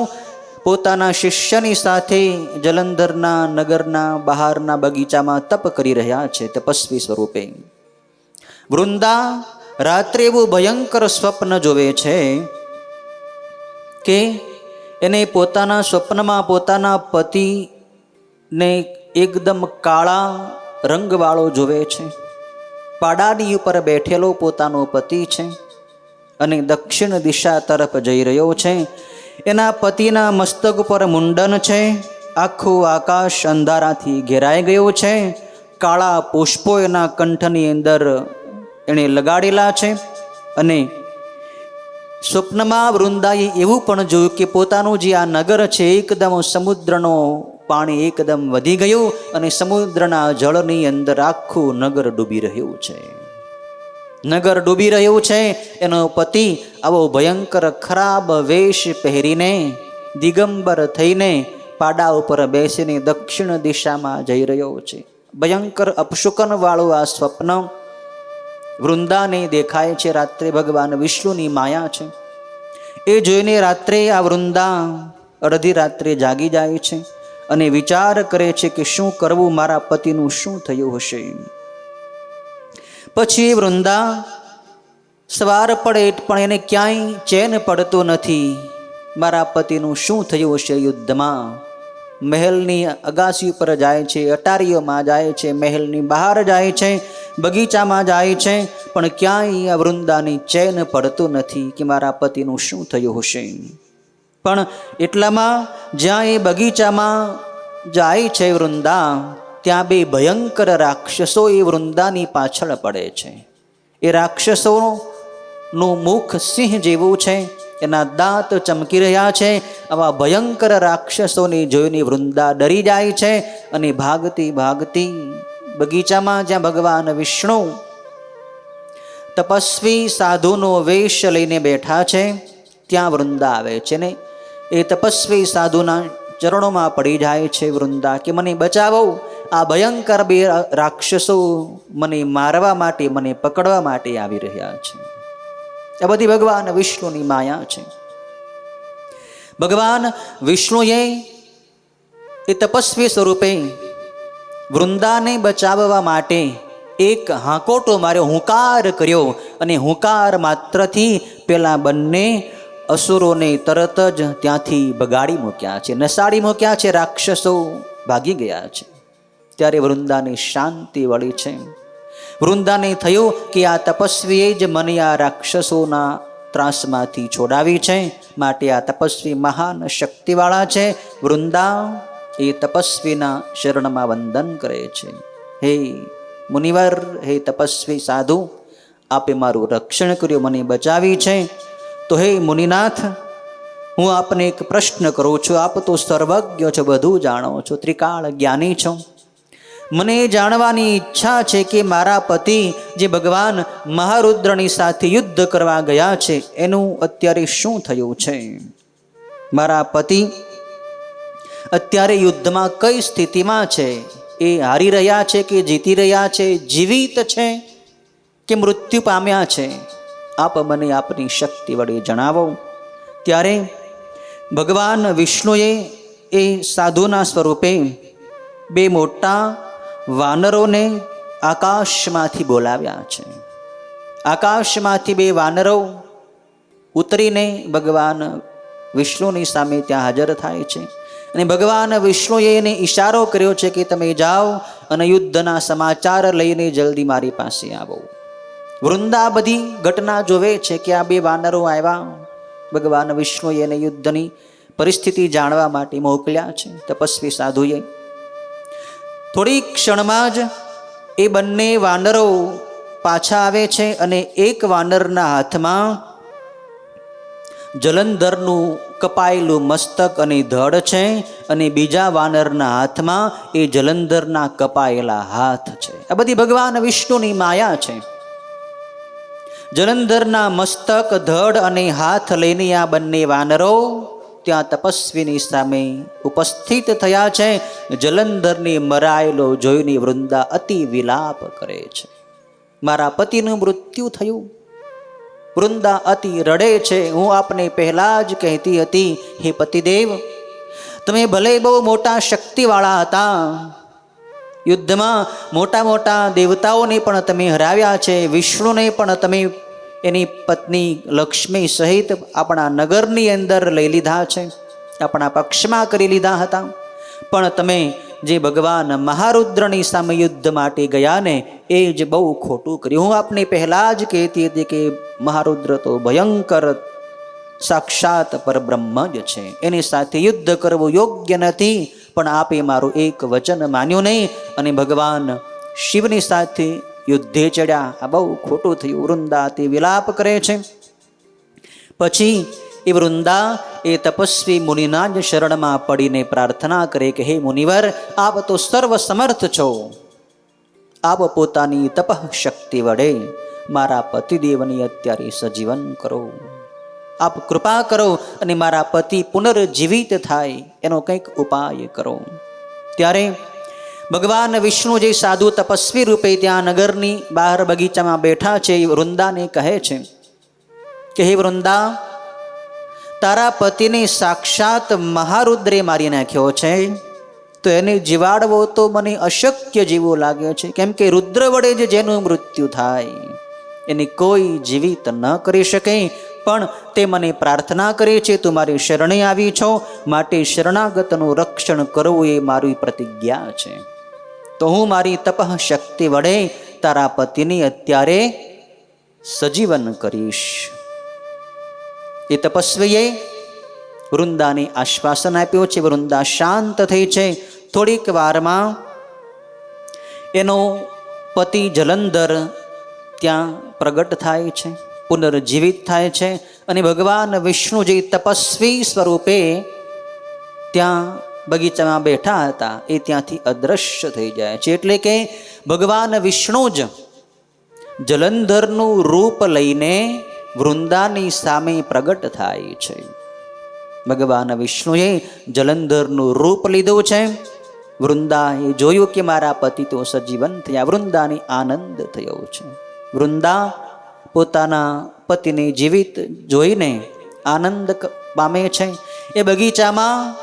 [SPEAKER 2] પોતાના શિષ્યની સાથે જલંધરના નગરના બહારના બગીચામાં તપ કરી રહ્યા છે, તપસ્વી સ્વરૂપે. વૃંદા રાત્રે એવું ભયંકર સ્વપ્ન જોવે છે કે એને પોતાના સ્વપ્નમાં પોતાના પતિને એકદમ કાળા રંગવાળો જોવે છે. પાડાની ઉપર બેઠેલો પોતાનો પતિ છે, અને દક્ષિણ દિશા તરફ જઈ રહ્યો છે. એના પતિના મસ્તક ઉપર મુંડન છે. આખું આકાશ અંધારાથી ઘેરાઈ ગયું છે. કાળા પુષ્પો એના કંઠની અંદર એણે લગાડેલા છે. અને સ્વપ્નમાં વૃંદાએ એવું પણ જોયું કે પોતાનું જે આ નગર છે એકદમ સમુદ્રનો પાણી એકદમ વધી ગયું, અને સમુદ્રના જળની અંદર આખું નગર ડૂબી રહ્યું છે. નગર ડૂબી રહ્યું છે. એનો પતિ આવો ભયંકર ખરાબ વેશ પહેરીને દિગંબર થઈને પાડા ઉપર બેસીને દક્ષિણ દિશામાં જઈ રહ્યો છે. ભયંકર અપશુકન વાળું આ સ્વપ્ન વૃંદાને દેખાય છે. રાત્રે ભગવાન વિષ્ણુની માયા છે. એ જોઈને રાત્રે આ વૃંદા અડધી રાત્રે જાગી જાય છે અને વિચાર કરે છે કે શું કરવું, મારા પતિનું શું થયું હશે. પછી વૃંદા સવાર પડે પણ એને ક્યાંય ચેન પડતો નથી. મારા પતિનું શું થયું હશે યુદ્ધમાં. મહેલની અગાસી ઉપર જાય છે, અટારીઓમાં જાય છે, મહેલની બહાર જાય છે, બગીચામાં જાય છે, પણ ક્યાંય આ વૃંદાની ચેન પડતું નથી કે મારા પતિનું શું થયું હશે. પણ એટલામાં જ્યાં એ બગીચામાં જાય છે વૃંદા, ત્યાં બે ભયંકર રાક્ષસો એ વૃંદાની પાછળ પડે છે. એ રાક્ષસોનું મુખ સિંહ જેવું છે, એના દાંત ચમકી રહ્યા છે. આવા ભયંકર રાક્ષસોને જોઈને વૃંદા ડરી જાય છે અને ભાગતી ભાગતી બગીચામાં જ્યાં ભગવાન વિષ્ણુ તપસ્વી સાધુનો વેશ લઈને બેઠા છે ત્યાં વૃંદા આવે છે ને એ તપસ્વી સાધુના ચરણોમાં પડી જાય છે વૃંદા કે મને બચાવો, આ ભયંકર બે રાક્ષસો મને મારવા માટે, મને પકડવા માટે આવી રહ્યા છે. આ બધી ભગવાન વિષ્ણુની માયા છે. ભગવાન વિષ્ણુએ એ તપસ્વી સ્વરૂપે વૃંદાને બચાવવા માટે એક હાંકોટો માર્યો, હુંકાર કર્યો, અને હુંકાર માત્રથી પેલા બંને અસુરોને તરત જ ત્યાંથી બગાડી મૂક્યા છે, નસાડી મૂક્યા છે. રાક્ષસો ભાગી ગયા છે. ત્યારે વૃંદાને શાંતિ વળી છે. વૃંદાને થયું કે આ તપસ્વીએ જ મને આ રાક્ષસોના ત્રાસમાંથી છોડાવી છે, માટે આ તપસ્વી મહાન શક્તિવાળા છે. વૃંદા એ તપસ્વીના શરણમાં વંદન કરે છે. હે મુનિવર, હે તપસ્વી સાધુ, આપે મારું રક્ષણ કર્યું, મને બચાવી છે. તો હે મુનિનાથ, હું આપને એક પ્રશ્ન કરું છું. આપ તો સર્વજ્ઞ છો, બધું જાણો છો, ત્રિકાળ જ્ઞાની છો. મને એ જાણવાની ઈચ્છા છે કે મારા પતિ જે ભગવાન મહારુદ્રની સાથે યુદ્ધ કરવા ગયા છે એનું અત્યારે શું થયું છે? મારા પતિ અત્યારે યુદ્ધમાં કઈ સ્થિતિમાં છે? એ હારી રહ્યા છે કે જીતી રહ્યા છે? જીવિત છે કે મૃત્યુ પામ્યા છે? આપ મને આપની શક્તિ વડે જણાવો. ત્યારે ભગવાન વિષ્ણુએ એ સાધુના સ્વરૂપે બે મોટા વાનરોને આકાશમાંથી બોલાવ્યા છે. આકાશમાંથી બે વાનરો ઉતરીને ભગવાન વિષ્ણુની સામે ત્યાં હાજર થાય છે. અને ભગવાન વિષ્ણુએ એને ઈશારો કર્યો છે કે તમે જાઓ અને યુદ્ધના સમાચાર લઈને જલ્દી મારી પાસે આવો. વૃંદા બધી ઘટના જોવે છે કે આ બે વાનરો આવ્યા, ભગવાન વિષ્ણુએ એને યુદ્ધની પરિસ્થિતિ જાણવા માટે મોકલ્યા છે. તપસ્વી સાધુએ થોડી ક્ષણમાં જ એ બંને વાનરો પાછા આવે છે અને એક વાનરના હાથમાં જલંધરનું કપાયેલું મસ્તક અને ધડ છે, અને બીજા વાનરના હાથમાં એ જલંધરના કપાયેલા હાથ છે. આ બધી ભગવાન વિષ્ણુની માયા છે. જલંધરના મસ્તક, ધડ અને હાથ લઈને આ બંને વાનરો ત્યાં તપસ્વીની સામે ઉપસ્થિત થયા છે. જલંધરને મરાયેલો જોઈને વૃંદા અતિ વિલાપ કરે છે. મારા પતિનું મૃત્યુ થયું. વૃંદા અતિ રડે છે. હું આપને પહેલા જ કહેતી હતી, હે પતિદેવ, તમે ભલે બહુ મોટા શક્તિવાળા હતા, યુદ્ધમાં મોટા મોટા દેવતાઓને પણ તમે હરાવ્યા છે, વિષ્ણુને પણ તમે એની પત્ની લક્ષ્મી સહિત આપણા નગરની અંદર લઈ લીધા છે, આપણા પક્ષમાં કરી લીધા હતા, પણ તમે જે ભગવાન મહારુદ્રની સામે યુદ્ધ માટે ગયા ને એ જ બહુ ખોટું કર્યું. હું આપને પહેલાં જ કહેતી હતી કે મહારુદ્ર તો ભયંકર સાક્ષાત પરબ્રહ્મ જ છે, એની સાથે યુદ્ધ કરવું યોગ્ય નથી. પણ આપે મારું એક વચન માન્યું નહીં અને ભગવાન શિવની સાથે યુદ્ધે ચડ્યા. આ બહુ ખોટું થયું. વૃંદા તે વિલાપ કરે છે. પછી એ વૃંદા એ તપસ્વી મુનિના જ શરણમાં પડીને પ્રાર્થના કરે કે હે મુનિવર, આપ તો સર્વ સમર્થ છો, આપ પોતાની તપઃ શક્તિ વડે મારા પતિદેવની અત્યારે સજીવન કરો. આપ કૃપા કરો અને મારા પતિ પુનર્જીવિત થાય એનો કંઈક ઉપાય કરો. ત્યારે ભગવાન વિષ્ણુ જે સાધુ તપસ્વી રૂપે ત્યાં નગરની બહાર બગીચામાં બેઠા છે એ વૃંદાને કહે છે કે હે વૃંદા, તારા પતિને સાક્ષાત મહારુદ્રે મારી નાખ્યો છે, તો એને જીવાડવો તો મને અશક્ય જેવું લાગે છે. કેમ કે રુદ્ર વડે જ જેનું મૃત્યુ થાય એને કોઈ જીવિત ન કરી શકે. પણ તે મને પ્રાર્થના કરે છે, તું મારી શરણે આવી છો, માટે શરણાગતનું રક્ષણ કરવું એ મારી પ્રતિજ્ઞા છે. તો હું મારી તપઃ શક્તિ વડે તારા પતિની અત્યારે સજીવન કરીશ. એ તપસ્વીએ વૃંદાને આશ્વાસન આપ્યું છે. વૃંદા શાંત થઈ છે. થોડીક વારમાં એનો પતિ જલંધર ત્યાં પ્રગટ થાય છે, પુનર્જીવિત થાય છે, અને ભગવાન વિષ્ણુ જે તપસ્વી સ્વરૂપે ત્યાં બગીચામાં બેઠા હતા એ ત્યાંથી અદૃશ્ય થઈ જાય છે. એટલે કે ભગવાન વિષ્ણુ જ જલંધરનું રૂપ લઈને વૃંદાની સામે પ્રગટ થાય છે. ભગવાન વિષ્ણુએ જલંધરનું રૂપ લીધું છે. વૃંદાએ જોયું કે મારા પતિ તો સજીવન થયા. વૃંદાને આનંદ થયો છે. વૃંદા પોતાના પતિને જીવિત જોઈને આનંદ પામે છે. એ બગીચામાં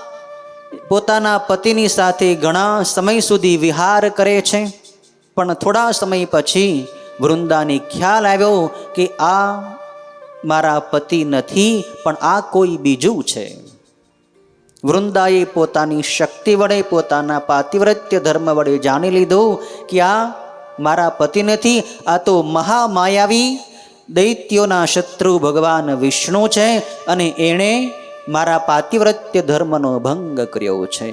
[SPEAKER 2] પોતાના પતિની સાથે ઘણા સમય સુધી વિહાર કરે છે. પણ થોડા સમય પછી વૃંદાને ખ્યાલ આવ્યો કે આ મારા પતિ નથી, પણ આ કોઈ બીજું છે. વૃંદાએ પોતાની શક્તિ વડે, પોતાના પાતિવ્રત્ય ધર્મ વડે જાણી લીધું કે આ મારા પતિ નથી, આ તો મહામાયાવી દૈત્યોના શત્રુ ભગવાન વિષ્ણુ છે, અને એણે મારા પાતિવ્રત્ય ધર્મનો ભંગ કર્યો છે.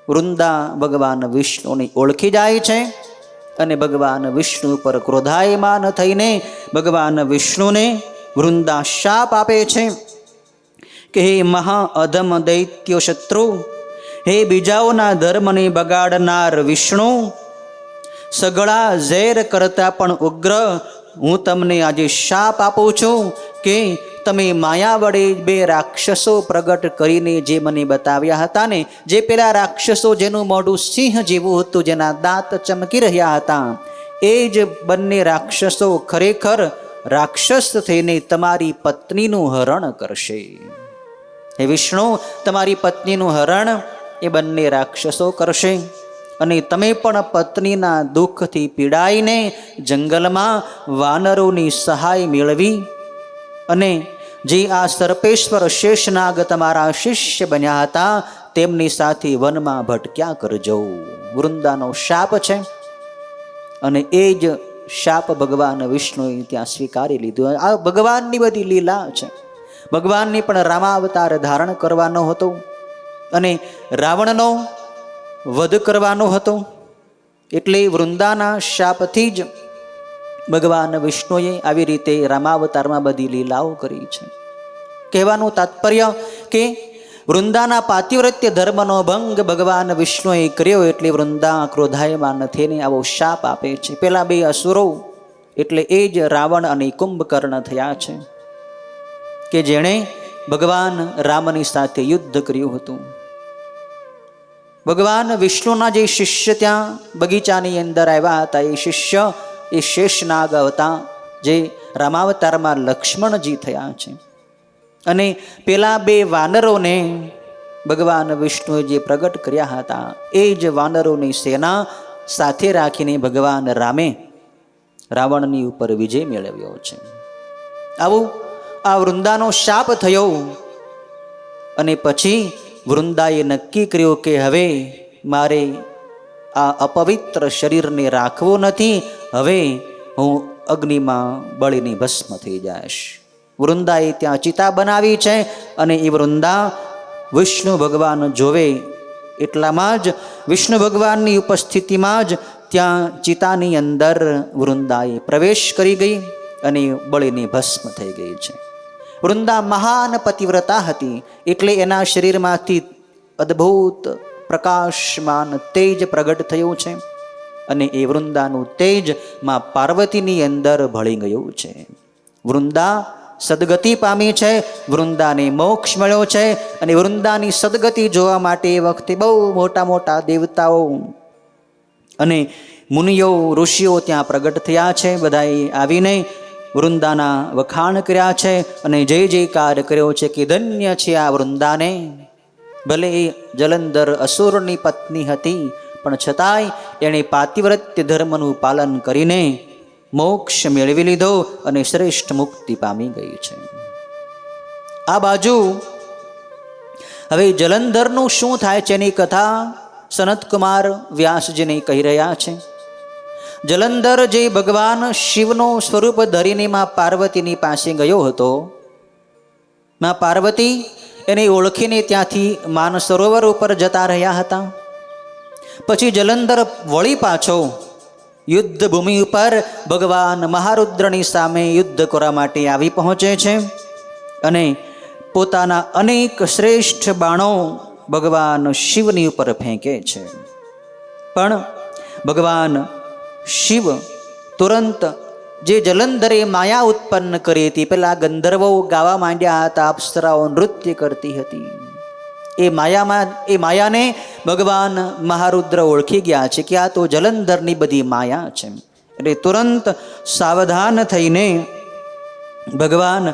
[SPEAKER 2] વૃંદા ભગવાન વિષ્ણુને ઓળખી જાય છે અને ભગવાન વિષ્ણુ પર ક્રોધાયમાન થઈને ભગવાન વિષ્ણુને વૃંદા શાપ આપે છે કે હે મહા અધમ દૈત્ય શત્રુ, હે બીજાઓના ધર્મને બગાડનાર વિષ્ણુ, સગળા ઝેર કરતા પણ ઉગ્ર, હું તમને આજે શાપ આપું છું કે તમે માયા વડે બે રાક્ષસો પ્રગટ કરીને જે મને બતાવ્યા હતા ને, જે પેલા રાક્ષસો જેનું મોઢું સિંહ જેવું હતું, જેના દાંત ચમકી રહ્યા હતા, એ જ બંને રાક્ષસો ખરેખર રાક્ષસ થઈને તમારી પત્નીનું હરણ કરશે. હે વિષ્ણુ, તમારી પત્નીનું હરણ એ બંને રાક્ષસો કરશે, અને તમે પણ પત્નીના દુઃખથી પીડાઈને જંગલમાં વાનરોની સહાય મેળવી અને જે આ સર્પેશ્વર શેષનાગ તમારા શિષ્ય બન્યા હતા તેમની સાથે વનમાં ભટક્યા કરજો. વૃંદાનો શાપ છે, અને એ જ શાપ ભગવાન વિષ્ણુએ ત્યાં સ્વીકારી લીધો. આ ભગવાનની બધી લીલા છે. ભગવાનને પણ રામાવતાર ધારણ કરવાનો હતો અને રાવણનો વધ કરવાનો હતો. એટલે વૃંદાના શાપથી જ ભગવાન વિષ્ણુએ આવી રીતે રામાવતારમાં બધી લીલાઓ કરી છે. કહેવાનું તાત્પર્ય કે વૃંદાના પાતિવ્રત્ય ધર્મનો ભંગ ભગવાન વિષ્ણુએ કર્યો, એટલે વૃંદા ક્રોધાયમાન થઈને આવો શાપ આપે છે. પેલા બે અસુરો એટલે એ જ રાવણ અને કુંભકર્ણ થયા છે કે જેણે ભગવાન રામની સાથે યુદ્ધ કર્યું હતું. ભગવાન વિષ્ણુના જે શિષ્ય ત્યાં બગીચાની અંદર આવ્યા હતા, એ શિષ્ય એ શેષનાગ હતા, જે રામાવતારમાં લક્ષ્મણજી થયા છે. અને પેલા બે વાનરોને ભગવાન વિષ્ણુએ જે પ્રગટ કર્યા હતા, એ જ વાનરોની સેના સાથે રાખીને ભગવાન રામે રાવણની ઉપર વિજય મેળવ્યો છે. આવું આ વૃંદાનો શાપ થયો, અને પછી વૃંદાએ નક્કી કર્યું કે હવે મારે આ અપવિત્ર શરીરને રાખવું નથી, હવે હું અગ્નિમાં બળીને ભસ્મ થઈ જઈશ. વૃંદાએ ત્યાં ચિતા બનાવી છે, અને એ વૃંદા વિષ્ણુ ભગવાન જોવે એટલામાં જ વિષ્ણુ ભગવાનની ઉપસ્થિતિમાં જ ત્યાં ચિતાની અંદર વૃંદાએ પ્રવેશ કરી ગઈ અને બળીને ભસ્મ થઈ ગઈ છે. વૃંદા મહાન પતિવ્રતા હતી, એટલે એના શરીરમાંથી અદ્ભુત પ્રકાશમાન તેજ પ્રગટ થયું છે, અને એ વૃંદાનું તેજ માં પાર્વતીની અંદર ભળી ગયું છે. વૃંદા સદગતિ પામી છે, વૃંદાને મોક્ષ મળ્યો છે, અને વૃંદાની સદગતિ જોવા માટે એ વખતે બહુ મોટા મોટા દેવતાઓ અને મુનિઓ ઋષિઓ ત્યાં પ્રગટ થયા છે. બધાએ આવીને વૃંદાના વખાણ કર્યા છે અને જય જયકાર કર્યો છે કે ધન્ય છે આ વૃંદાને. ભલે એ જલંધર અસુરની પત્ની હતી, પણ છતાંય એણે પાતિવ્રત્ય ધર્મનું પાલન કરીને મોક્ષ મેળવી લીધો અને શ્રેષ્ઠ મુક્તિ પામી ગઈ છે. આ બાજુ હવે જલંધરનું શું થાય છે એની કથા સનતકુમાર વ્યાસજીને કહી રહ્યા છે. જલંધર જે ભગવાન શિવનું સ્વરૂપ ધરીને માં પાર્વતીની પાસે ગયો હતો, માં પાર્વતી એને ઓળખીને ત્યાંથી માનસરોવર ઉપર જતા રહ્યા હતા. પછી જલંધર વળી પાછો યુદ્ધ ભૂમિ ઉપર ભગવાન મહારુદ્રની સામે યુદ્ધ કરવા માટે આવી પહોંચે છે અને પોતાના અનેક શ્રેષ્ઠ બાણો ભગવાન શિવની ઉપર ફેંકે છે. પણ ભગવાન શિવ તુરંત જે જલંધરે માયા ઉત્પન્ન કરી હતી, પેલા ગંધર્વો ગાવા માંડ્યા હતા, અપ્સરાઓ નૃત્ય કરતી હતી, એ માયાને ભગવાન મહારુદ્ર ઓળખી ગયા છે કે આ તો જલંધરની બધી માયા છે. એટલે તુરંત સાવધાન થઈને ભગવાન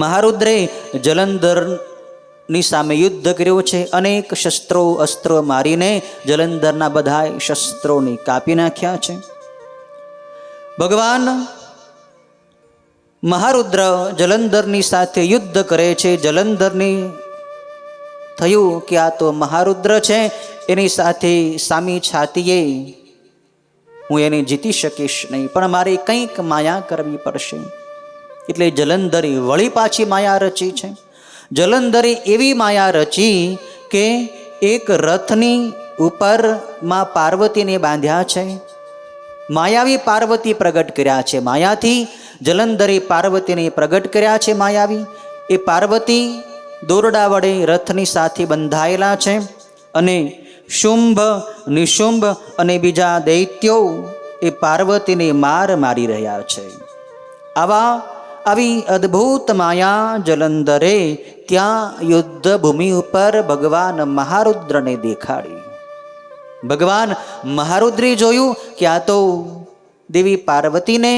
[SPEAKER 2] મહારુદ્રે જલંધરની સામે યુદ્ધ કર્યું છે. અનેક શસ્ત્રો અસ્ત્રો મારીને જલંધરના બધા શસ્ત્રોને કાપી નાખ્યા છે. ભગવાન મહારુદ્ર જલંધરની સાથે યુદ્ધ કરે છે. જલંધરની થયું કે આ તો મહારુદ્ર છે, એની સાથે સામી છાતીએ હું એને જીતી શકીશ નહીં, પણ મારે કંઈક માયા કરવી પડશે. એટલે જલંધરે વળી પાછી માયા રચી છે. જલંધરે એવી માયા રચી કે એક રથની ઉપર માં પાર્વતીને બાંધ્યા છે. માયાવી પાર્વતી પ્રગટ કર્યા છે. માયાથી જલંધરે પાર્વતીને પ્રગટ કર્યા છે. માયાવી એ પાર્વતી દોરડા વડે રથની સાથે બંધાયેલા છે અને શુંભ નિશુંભ અને બીજા દૈત્યો એ પાર્વતીને મારી રહ્યા છે. આવી અદ્ભુત માયા જલંધરે ત્યાં યુદ્ધ ભૂમિ ઉપર ભગવાન મહારુદ્રને દેખાડી. ભગવાન મહારુદ્રે જોયું કે આ તો દેવી પાર્વતીને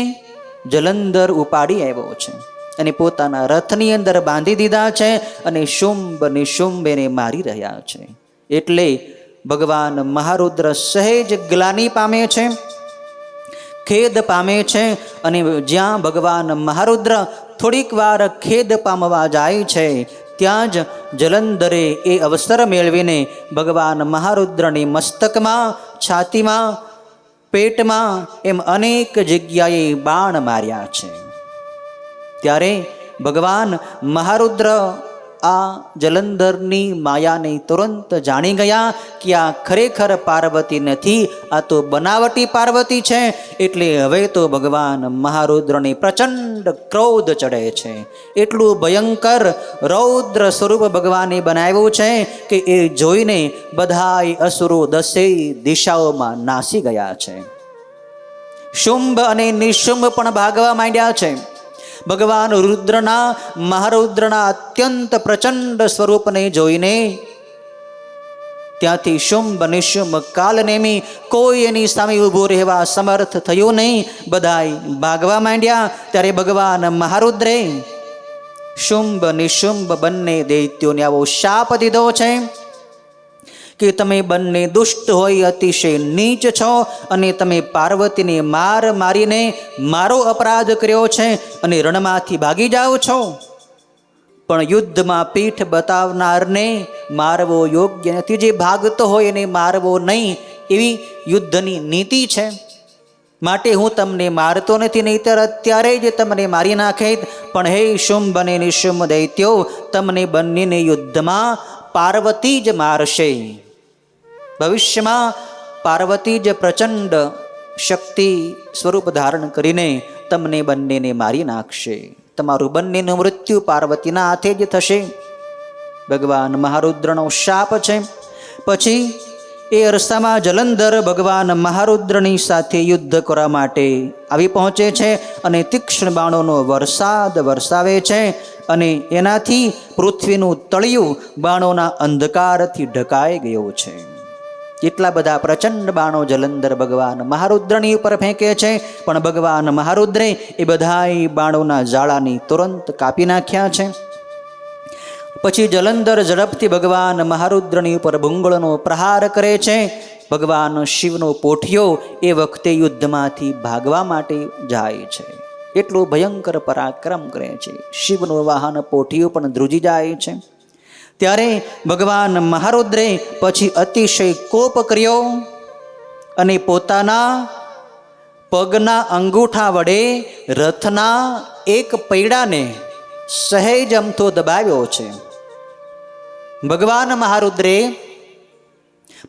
[SPEAKER 2] જલંધર ઉપાડી આવ્યો છે અને પોતાના રથની અંદર બાંધી દીધા છે અને શુંભ નિશુંભ એને મારી રહ્યા છે. એટલે ભગવાન મહારુદ્ર સહેજ ગ્લાની પામે છે, ખેદ પામે છે અને જ્યાં ભગવાન મહારુદ્ર થોડીક વાર ખેદ પામવા જાય છે ત્યાં જ જલંધરે એ અવસર મેળવીને ભગવાન મહારુદ્રની મસ્તકમાં, છાતીમાં, પેટમાં એમ અનેક જગ્યાએ બાણ માર્યા છે. ત્યારે ભગવાન મહારુદ્ર આ જલંધરની માયાને તુરંત જાણી ગયા કે આ ખરેખર પાર્વતી નથી, આ તો બનાવટી પાર્વતી છે. એટલે હવે તો ભગવાન મહારુદ્રને પ્રચંડ ક્રોધ ચડે છે. એટલું ભયંકર રૌદ્ર સ્વરૂપ ભગવાને બનાવ્યું છે કે એ જોઈને બધાય અસુરો 10 દિશાઓમાં નાસી ગયા છે. શુંભ અને નિશુંભ પણ ભાગવા માંડ્યા છે. ભગવાન મહારુદ્રના અત્યંત પ્રચંડ સ્વરૂપને જોઈને ત્યાંથી શુંભ નિશુંભ કાલનેમી કોઈ એની સામે ઊભું રહેવા સમર્થ થયું નહીં. બધાય ભાગવા માંડ્યા. ત્યારે ભગવાન મહારુદ્રે શુંભ નિશુંભ બંને દૈત્યોને આવો શાપ દીધો છે કે તમે બંને દુષ્ટ હોય, અતિશય નીચ છો અને તમે પાર્વતીને મારીને મારો અપરાધ કર્યો છે અને રણમાંથી ભાગી જાઓ છો. પણ યુદ્ધમાં પીઠ બતાવનારને મારવો યોગ્ય નથી. જે ભાગતો હોય એને મારવો નહીં, એવી યુદ્ધની નીતિ છે. માટે હું તમને મારતો નથી, નહીંતર અત્યારે જ તમને મારી નાખે. પણ હે શુંભ અને નિશુંભ દૈત્યો, તમને બંનેને યુદ્ધમાં પાર્વતી જ મારશે. ભવિષ્યમાં પાર્વતી જ પ્રચંડ શક્તિ સ્વરૂપ ધારણ કરીને તમને બંનેને મારી નાખશે. તમારું બંનેનું મૃત્યુ પાર્વતીના હાથે જ થશે. ભગવાન મહારુદ્રનો શાપ છે. પછી એ અરસામાં જલંધર ભગવાન મહારુદ્રની સાથે યુદ્ધ કરવા માટે આવી પહોંચે છે અને તીક્ષ્ણ બાણોનો વરસાદ વરસાવે છે અને એનાથી પૃથ્વીનું તળિયું બાણોના અંધકારથી ઢકાઈ ગયું છે. એટલા બધા પ્રચંડ બાણો જલંધર ભગવાન મહારુદ્રની ઉપર ફેંકે છે, પણ ભગવાન મહારુદ્રે એ બધાય બાણોના જાળાની તુરંત કાપી નાખ્યા છે. પછી જલંધર ઝડપથી ભગવાન મહારુદ્રની ઉપર ભૂંગળનો પ્રહાર કરે છે. ભગવાન શિવનો પોઠિયો એ વખતે યુદ્ધમાંથી ભાગવા માટે જાય છે. એટલું ભયંકર પરાક્રમ કરે છે. શિવનું વાહન પોઠિયું પણ ધ્રુજી જાય છે. ત્યારે ભગવાન મહારુદ્રે પછી અતિશય કોપ કર્યો અને પોતાના પગના અંગૂઠા વડે રથના એક પૈડાને સહેજ અમથો દબાવ્યો છે. ભગવાન મહારુદ્રે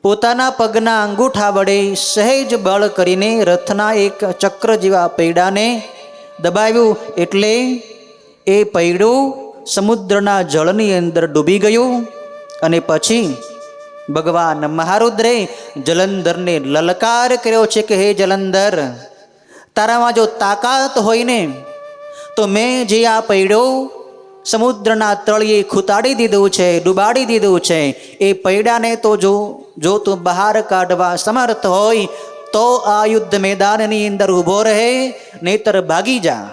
[SPEAKER 2] પોતાના પગના અંગૂઠા વડે સહેજ બળ કરીને રથના એક ચક્ર જેવા પૈડાને દબાવ્યું, એટલે એ પૈડું સમુદ્રના જળની અંદર ડૂબી ગયું. અને પછી ભગવાન મહારુદ્રે જલંધરને લલકાર કર્યો છે કે હે જલંધર, તારામાં જો તાકાત હોય ને તો મેં જે આ પૈડું સમુદ્રના તળિયે ખૂતાડી દીધું છે, ડૂબાડી દીધું છે, એ પૈડાને તો જો તું બહાર કાઢવા સમર્થ હોય તો આ યુદ્ધ મેદાનની અંદર ઊભો રહે, નહીતર ભાગી જા.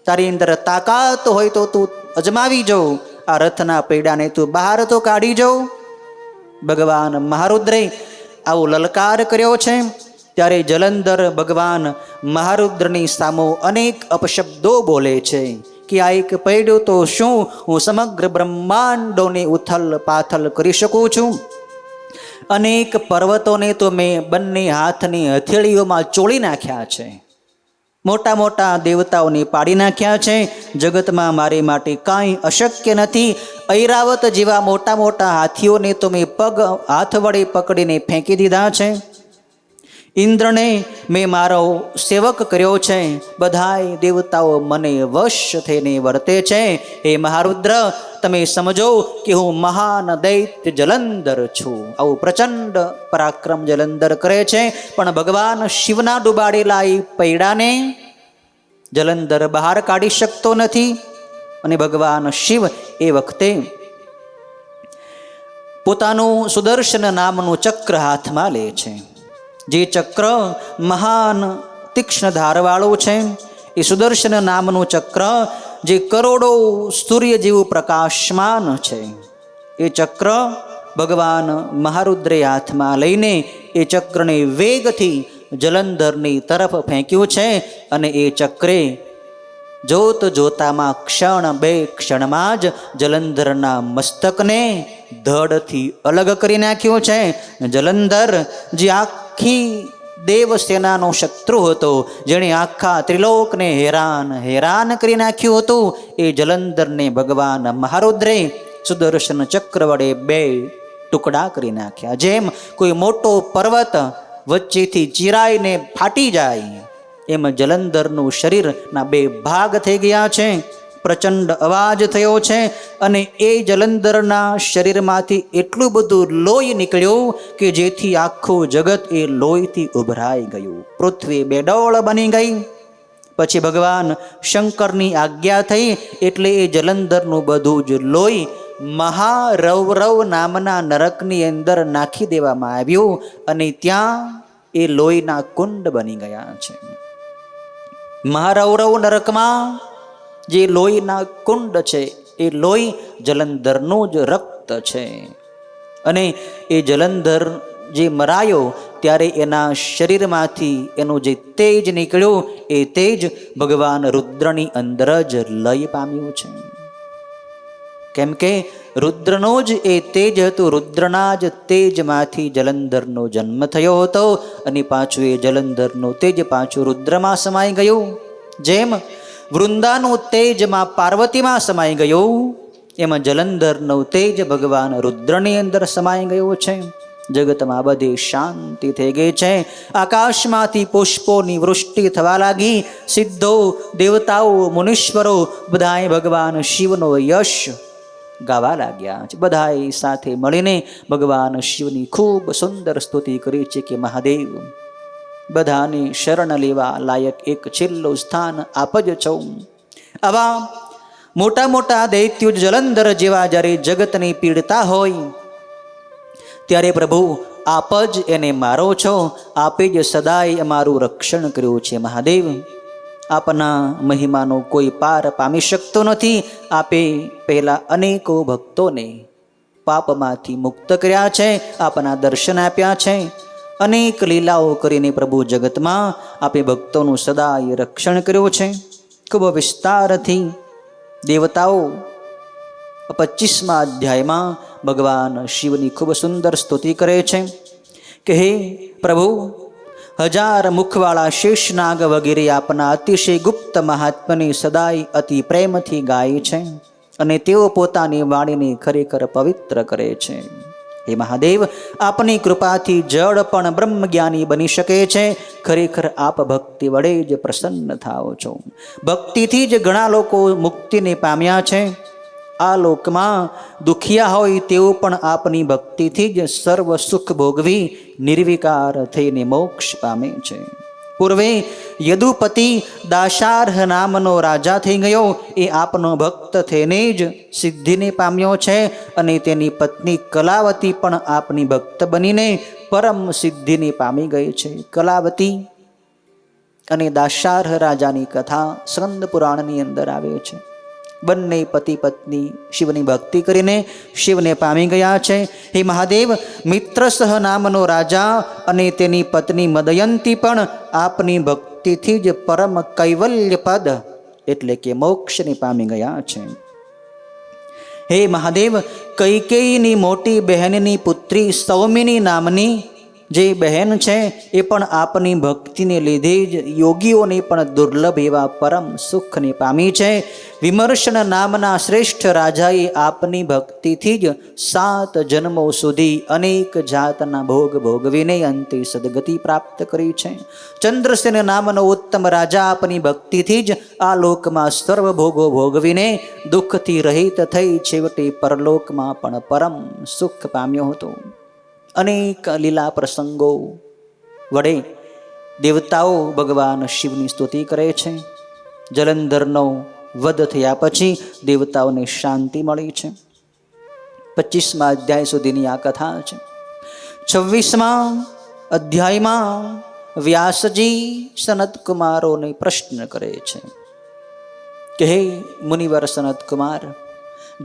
[SPEAKER 2] તારી અંદર તાકાત હોય તો તું અજમાવી જાઉં, આ રથના પૈડાને તું બહાર તો કાઢી જાઉં. ભગવાન મહારુદ્રે આવો લલકાર કર્યો છે. ત્યારે જલંધર ભગવાન મહારુદ્રની સામો અનેક અપશબ્દો બોલે છે કે આ એક પૈડું તો શું, હું સમગ્ર બ્રહ્માંડોને ઉથલ પાથલ કરી શકું છું. અનેક પર્વતોને તો મેં બંને હાથની હથેળીઓમાં ચોળી નાખ્યા છે. મોટા મોટા દેવતાઓને પાડી નાખ્યા છે. જગતમાં મારી માટે કાંઈ અશક્ય નથી. ઐરાવત જેવા મોટા મોટા હાથીઓને તો મેં હાથ વડે પકડીને ફેંકી દીધા છે. ઇન્દ્રને મેં મારો સેવક કર્યો છે. બધાય દેવતાઓ મને વશ થઈને વર્તે છે. હે મહારુદ્ર, તમે સમજો કે હું મહાન દૈત્ય જલંધર છું. આવું પ્રચંડ પરાક્રમ જલંધર કરે છે. પણ ભગવાન શિવના ડૂબાડેલા એ પૈડાને જલંધર બહાર કાઢી શકતો નથી. અને ભગવાન શિવ એ વખતે પોતાનું સુદર્શન નામનું ચક્ર હાથમાં લે છે. જે ચક્ર મહાન તીક્ષ્ણ ધારવાળું છે. એ સુદર્શન નામનું ચક્ર જે કરોડો સૂર્ય જેવું પ્રકાશમાન છે, એ ચક્ર ભગવાન મહારુદ્રે હાથમાં લઈને એ ચક્રને વેગથી જલંધરની તરફ ફેંક્યું છે. અને એ ચક્રે જોત જોતામાં ક્ષણમાં જ જલંધરના મસ્તકને ધડથી અલગ કરી નાખ્યું છે. જલંધર જે આખી દેવસેનાનો શત્રુ હતો, જેણે આખા ત્રિલોકને હેરાન કરી નાખ્યું હતું, એ જલંધરને ભગવાન મહારુદ્રે સુદર્શન ચક્ર વડે 2 ટુકડા કરી નાખ્યા. જેમ કોઈ મોટો પર્વત વચ્ચેથી ચીરાઈને ફાટી જાય, એમ જલંધરનું શરીરના 2 ભાગ થઈ ગયા છે. પ્રચંડ અવાજ થયો છે. અને એ જલંધરના શરીરમાંથી એટલું બધું લોહી નીકળ્યું કે જેથી આખું જગત એ લોહીથી ઉભરાઈ ગયું. પૃથ્વી બેડોળ બની ગઈ. પછી ભગવાન શંકરની આજ્ઞા થઈ એટલે એ જલંધરનું બધું જ લોહી મહારૌરવ નામના નરકની અંદર નાખી દેવામાં આવ્યું. અને ત્યાં એ લોહીના કુંડ બની ગયા છે. મહારૌરવ નરકમાં જે લોહીના કુંડ છે, એ લોહી જલંધરનું જ રક્ત છે. અને એ જલંધર જે મરાયો ત્યારે એના શરીરમાંથી એનું જે તેજ નીકળ્યું, એ તેજ ભગવાન રુદ્રની અંદર જ લય પામ્યું છે. કેમ કે રુદ્રનો જ એ તેજ હતું. રુદ્રના જ તેજમાંથી જલંધરનો જન્મ થયો હતો. અને પાછું એ જલંધરનું તેજ પાછું રુદ્રમાં સમાઈ ગયું. જેમ વૃંદાનું તેજમાં પાર્વતીમાં સમાઈ ગયું, એમાં જલંધરનું તેજ ભગવાન રુદ્રની અંદર સમાઈ ગયું છે. જગતમાં બધી શાંતિ થઈ ગઈ છે. આકાશમાંથી પુષ્પોની વૃષ્ટિ થવા લાગી. સિદ્ધો, દેવતાઓ, મુનીશ્વરો બધાએ ભગવાન શિવનો યશ ગાવા લાગ્યા છે. બધાએ સાથે મળીને ભગવાન શિવની ખૂબ સુંદર સ્તુતિ કરી છે કે મહાદેવ, બધાની શરણ લેવા લાયક એક છેલ્લું સ્થાન આપ જ છો. આવા મોટા મોટા દૈત્યો જલંધર જેવા જ્યારે જગતની પીડતા હોય ત્યારે પ્રભુ આપ જ એને મારો છો. આપે જ સદાય અમારું રક્ષણ કર્યું છે. મહાદેવ, આપના મહિમાનો કોઈ પાર પામી શકતો નથી. આપે પહેલા અનેકો ભક્તોને પાપમાંથી મુક્ત કર્યા છે, આપના દર્શન આપ્યા છે. અનેક લીલાઓ કરીને પ્રભુ જગતમાં આપે ભક્તોનું સદાય રક્ષણ કર્યું છે. ખૂબ વિસ્તારથી દેવતાઓ 25મા અધ્યાયમાં ભગવાન શિવની ખૂબ સુંદર સ્તુતિ કરે છે કે હે પ્રભુ, 1000 મુખવાળા શેષનાગ વગેરે આપના અતિશય ગુપ્ત મહાત્મ્યને સદાય અતિ પ્રેમથી ગાય છે અને તેઓ પોતાની વાણીને ખરેખર પવિત્ર કરે છે. હે મહાદેવ, આપની કૃપાથી જળ પણ બ્રહ્મજ્ઞાની બની શકે છે. ખરેખર આપ ભક્તિ વડે જ પ્રસન્ન થાઓ છો. ભક્તિથી જ ઘણા લોકો મુક્તિને પામ્યા છે. આ લોકમાં દુખિયા હોય તેઓ પણ આપની ભક્તિથી જ સર્વ સુખ ભોગવી નિર્વિકાર થઈને મોક્ષ પામે છે. પૂર્વે યદુપતિ દાશાર્હ નામનો રાજા થઈ ગયો. એ આપનો ભક્ત થઈને જ સિદ્ધિને પામ્યો છે અને તેની પત્ની કલાવતી પણ આપની ભક્ત બનીને પરમ સિદ્ધિને પામી ગઈ છે. કલાવતી અને દાશાર્હ રાજાની કથા સ્કંદ પુરાણની અંદર આવે છે. બંને પતિ પત્ની શિવની ભક્તિ કરીને શિવને પામી ગયા છે. હે મહાદેવ, મિત્રસહ નામનો રાજા અને તેની પત્ની મદયંતી પણ આપની ભક્તિથી જ પરમ કૈવલ્ય પદ એટલે કે મોક્ષને પામી ગયા છે. હે મહાદેવ, કૈકેયીની મોટી બહેનની પુત્રી સૌમિની નામની જે બહેન છે એ પણ આપની ભક્તિને લીધે જ યોગીઓને પણ દુર્લભ એવા પરમ સુખને પામી છે. વિમર્શન નામના શ્રેષ્ઠ રાજાએ આપની ભક્તિથી જ 7 જન્મો સુધી અનેક જાતના ભોગ ભોગવીને અંતે સદગતિ પ્રાપ્ત કરી છે. ચંદ્રસેન નામનો ઉત્તમ રાજા આપની ભક્તિથી જ આ લોકમાં સર્વ ભોગો ભોગવીને દુઃખથી રહિત થઈ છેવટે પરલોકમાં પણ પરમ સુખ પામ્યો હતો. અનેક લીલા પ્રસંગો વડે દેવતાઓ ભગવાન શિવની સ્તુતિ કરે છે. જલંધરનો વધ થયા પછી દેવતાઓને શાંતિ મળી છે. 25મા અધ્યાય સુધીની આ કથા છે. 26મા અધ્યાયમાં વ્યાસજી સનત કુમારોને પ્રશ્ન કરે છે કે હે મુનિવર સનત કુમાર,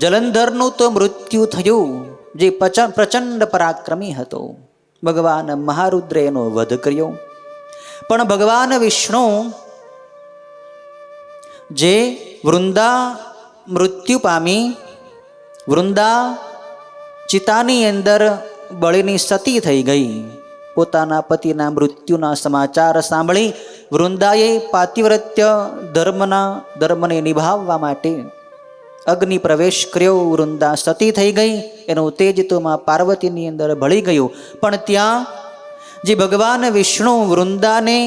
[SPEAKER 2] જલંધરનું તો મૃત્યુ થયું, જે પ્રચંડ પરાક્રમી હતો. ભગવાન મહારુદ્રે એનો વધ કર્યો. પણ ભગવાન વિષ્ણુ જે વૃંદા મૃત્યુ પામી, વૃંદા ચિતાની અંદર બળીની સતી થઈ ગઈ. પોતાના પતિના મૃત્યુના સમાચાર સાંભળી વૃંદાએ પાતિવ્રત્ય ધર્મને નિભાવવા માટે અગ્નિ પ્રવેશ કર્યો. વૃંદા સતી થઈ ગઈ. એનું તેજ તો માં પાર્વતીની અંદર ભળી ગયું. પણ ત્યાં જે ભગવાન વિષ્ણુ વૃંદાને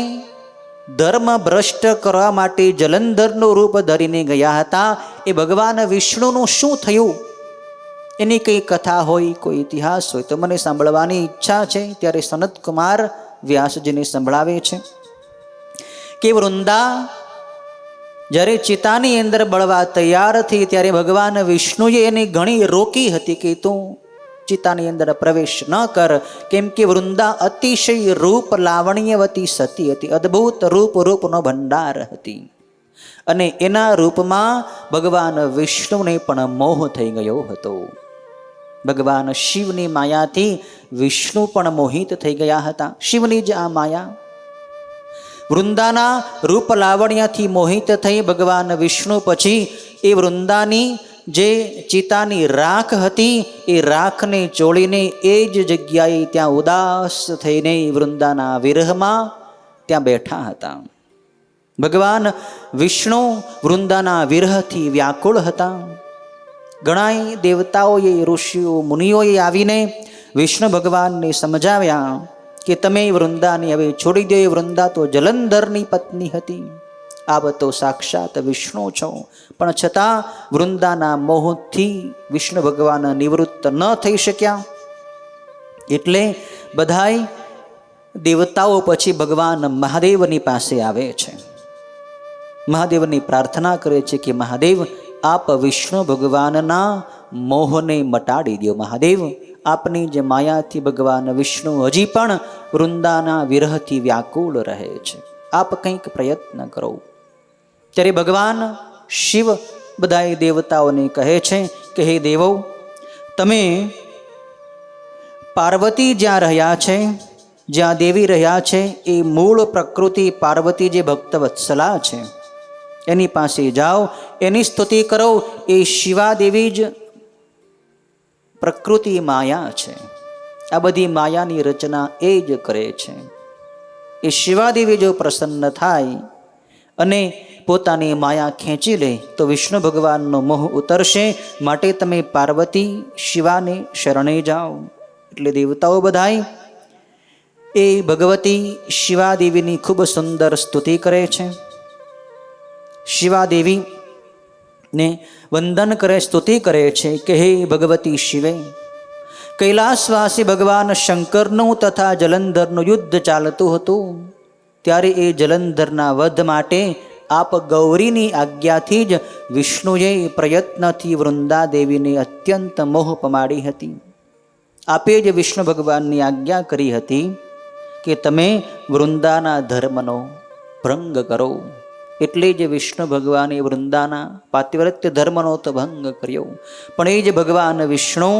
[SPEAKER 2] ધર્મ ભ્રષ્ટ કરવા માટે જલંધરનું રૂપ ધરીને ગયા હતા, એ ભગવાન વિષ્ણુનું શું થયું એની કઈ કથા હોય, કોઈ ઇતિહાસ હોય તો મને સાંભળવાની ઈચ્છા છે. ત્યારે સનત કુમાર વ્યાસજીને સંભળાવે છે કે વૃંદા જ્યારે ચિતાની અંદર બળવા તૈયાર થઈ ત્યારે ભગવાન વિષ્ણુએ એને ઘણી રોકી હતી કે તું ચિતાની અંદર પ્રવેશ ન કર. કેમ કે વૃંદા અતિશય રૂપ લાવણ્યવતી સતી હતી. અદ્ભુત રૂપનો ભંડાર હતી અને એના રૂપમાં ભગવાન વિષ્ણુને પણ મોહ થઈ ગયો હતો. ભગવાન શિવની માયાથી વિષ્ણુ પણ મોહિત થઈ ગયા હતા. શિવની જ આ માયા વૃંદાના રૂપ લાવણ્યથી મોહિત થઈ ભગવાન વિષ્ણુ પછી એ વૃંદાની જે ચિતાની રાખ હતી એ રાખને ચોળીને એ જ જગ્યાએ ત્યાં ઉદાસ થઈને વૃંદાના વિરહમાં ત્યાં બેઠા હતા. ભગવાન વિષ્ણુ વૃંદાના વિરહથી વ્યાકુળ હતા. ઘણા દેવતાઓએ, ઋષિઓ, મુનિઓએ આવીને વિષ્ણુ ભગવાનને સમજાવ્યા કે તમે વૃંદાને હવે છોડી દો. વૃંદા તો જલંધરની પત્ની હતી, આપ તો સાક્ષાત વિષ્ણુ છો. પણ છતાં વૃંદાના મોહથી વિષ્ણુ ભગવાન નિવૃત્ત ન થઈ શક્યા. એટલે બધાય દેવતાઓ પછી ભગવાન મહાદેવની પાસે આવે છે. મહાદેવની પ્રાર્થના કરે છે કે મહાદેવ, આપ વિષ્ણુ ભગવાનના મોહને મટાડી દો. મહાદેવ, આપની જે માયાથી ભગવાન વિષ્ણુ હજી પણ વૃંદાના વિરહથી વ્યાકુળ રહે છે. આપ કંઈક પ્રયત્ન કરો. ત્યારે ભગવાન શિવ બધાય દેવતાઓને કહે છે કે હે દેવો, તમે પાર્વતી જ્યાં રહ્યા છે, જ્યાં દેવી રહ્યા છે, એ મૂળ પ્રકૃતિ પાર્વતી જે ભક્ત વત્સલા છે, એની પાસે જાઓ, એની સ્તુતિ કરો. એ શિવાદેવી જ પ્રકૃતિ માયા છે. આ બધી માયાની રચના એ જ કરે છે. એ શિવાદેવી જો પ્રસન્ન થાય અને પોતાની માયા ખેંચી લે તો વિષ્ણુ ભગવાનનો મોહ ઉતરશે. માટે તમે પાર્વતી શિવાને શરણે જાઓ. એટલે દેવતાઓ બધાય એ ભગવતી શિવાદેવીની ખૂબ સુંદર સ્તુતિ કરે છે. શિવાદેવીને વંદન કરે, સ્તુતિ કરે છે કે હે ભગવતી શિવે, કૈલાસવાસી ભગવાન શંકરનું તથા જલંધરનું યુદ્ધ ચાલતું હતું, ત્યારે એ જલંધરના વધ માટે આપ ગૌરીની આજ્ઞાથી જ વિષ્ણુએ પ્રયત્નથી વૃંદાદેવીને અત્યંત મોહ પમાડી હતી. આપે જ વિષ્ણુ ભગવાનની આજ્ઞા કરી હતી કે તમે વૃંદાના ધર્મનો ભંગ કરો. એટલે જ વિષ્ણુ ભગવાને વૃંદાના પાતિવ્રત્ય ધર્મનો તો ભંગ કર્યો. પણ એ જ ભગવાન વિષ્ણુ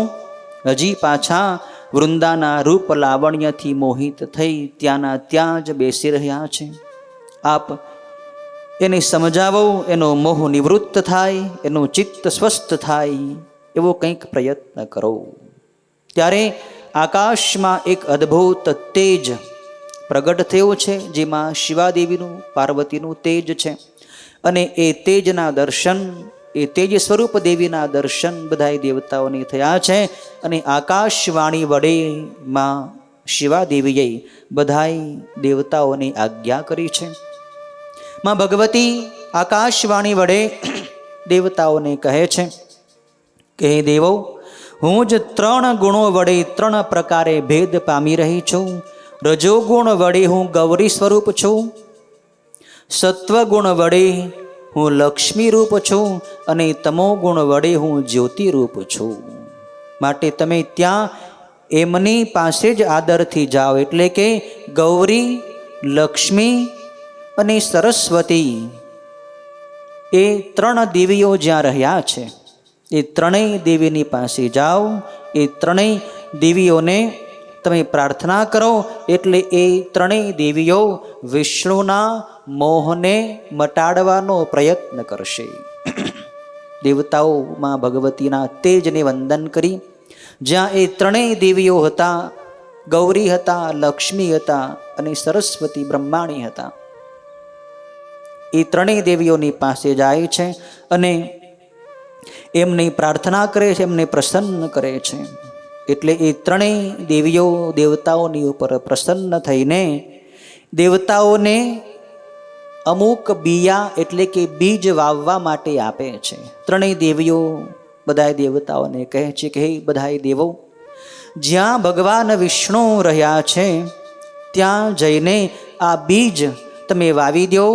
[SPEAKER 2] હજી પાછા વૃંદાના રૂપ લાવણ્યથી મોહિત થઈ ત્યાંના ત્યાં જ બેસી રહ્યા છે. આપ એને સમજાવો, એનો મોહ નિવૃત્ત થાય, એનું ચિત્ત સ્વસ્થ થાય, એવો કંઈક પ્રયત્ન કરો. ત્યારે આકાશમાં એક અદ્ભુત તેજ પ્રગટ થયું છે, જેમાં શિવાદેવીનું પાર્વતીનું તેજ છે. અને એ તેજના દર્શન, એ તેજ સ્વરૂપ દેવીના દર્શન બધાય દેવતાઓને થયા છે. અને આકાશવાણી વડે માં શિવાદેવીએ બધાય દેવતાઓને આજ્ઞા કરી છે. માં ભગવતી આકાશવાણી વડે દેવતાઓને કહે છે કે હે દેવો, હું જ 3 ગુણો વડે 3 પ્રકારે ભેદ પામી રહી છું. રજોગુણ વડે હું ગૌરી સ્વરૂપ છું, સત્વગુણ વડે હું લક્ષ્મી રૂપ છું, અને તમોગુણ વડે હું જ્યોતિ રૂપ છું. માટે તમે ત્યાં એમની પાસે જ આદરથી જાઓ. એટલે કે ગૌરી, લક્ષ્મી અને સરસ્વતી એ 3 દેવીઓ જ્યાં રહ્યા છે, એ 3 દેવીની પાસે જાઓ. એ 3 દેવીઓને તમે પ્રાર્થના કરો. એટલે એ 3 દેવીઓ વિષ્ણુના મોહને મટાડવાનો પ્રયત્ન કરશે. દેવતાઓમાં ભગવતીના તેજને વંદન કરી. જ્યાં એ 3 દેવીઓ હતા, ગૌરી હતા, લક્ષ્મી હતા અને સરસ્વતી બ્રહ્માણી હતા, એ 3 દેવીઓની પાસે જાય છે અને એમની પ્રાર્થના કરે છે, એમને પ્રસન્ન કરે છે. એટલે એ 3 દેવીઓ દેવતાઓની ઉપર પ્રસન્ન થઈને દેવતાઓને અમુક બિયા એટલે કે બીજ વાવવા માટે આપે છે. 3 દેવીઓ બધાય દેવતાઓને કહે છે કે હે બધાય દેવો, જ્યાં ભગવાન વિષ્ણુ રહ્યા છે ત્યાં જઈને આ બીજ તમે વાવી દો,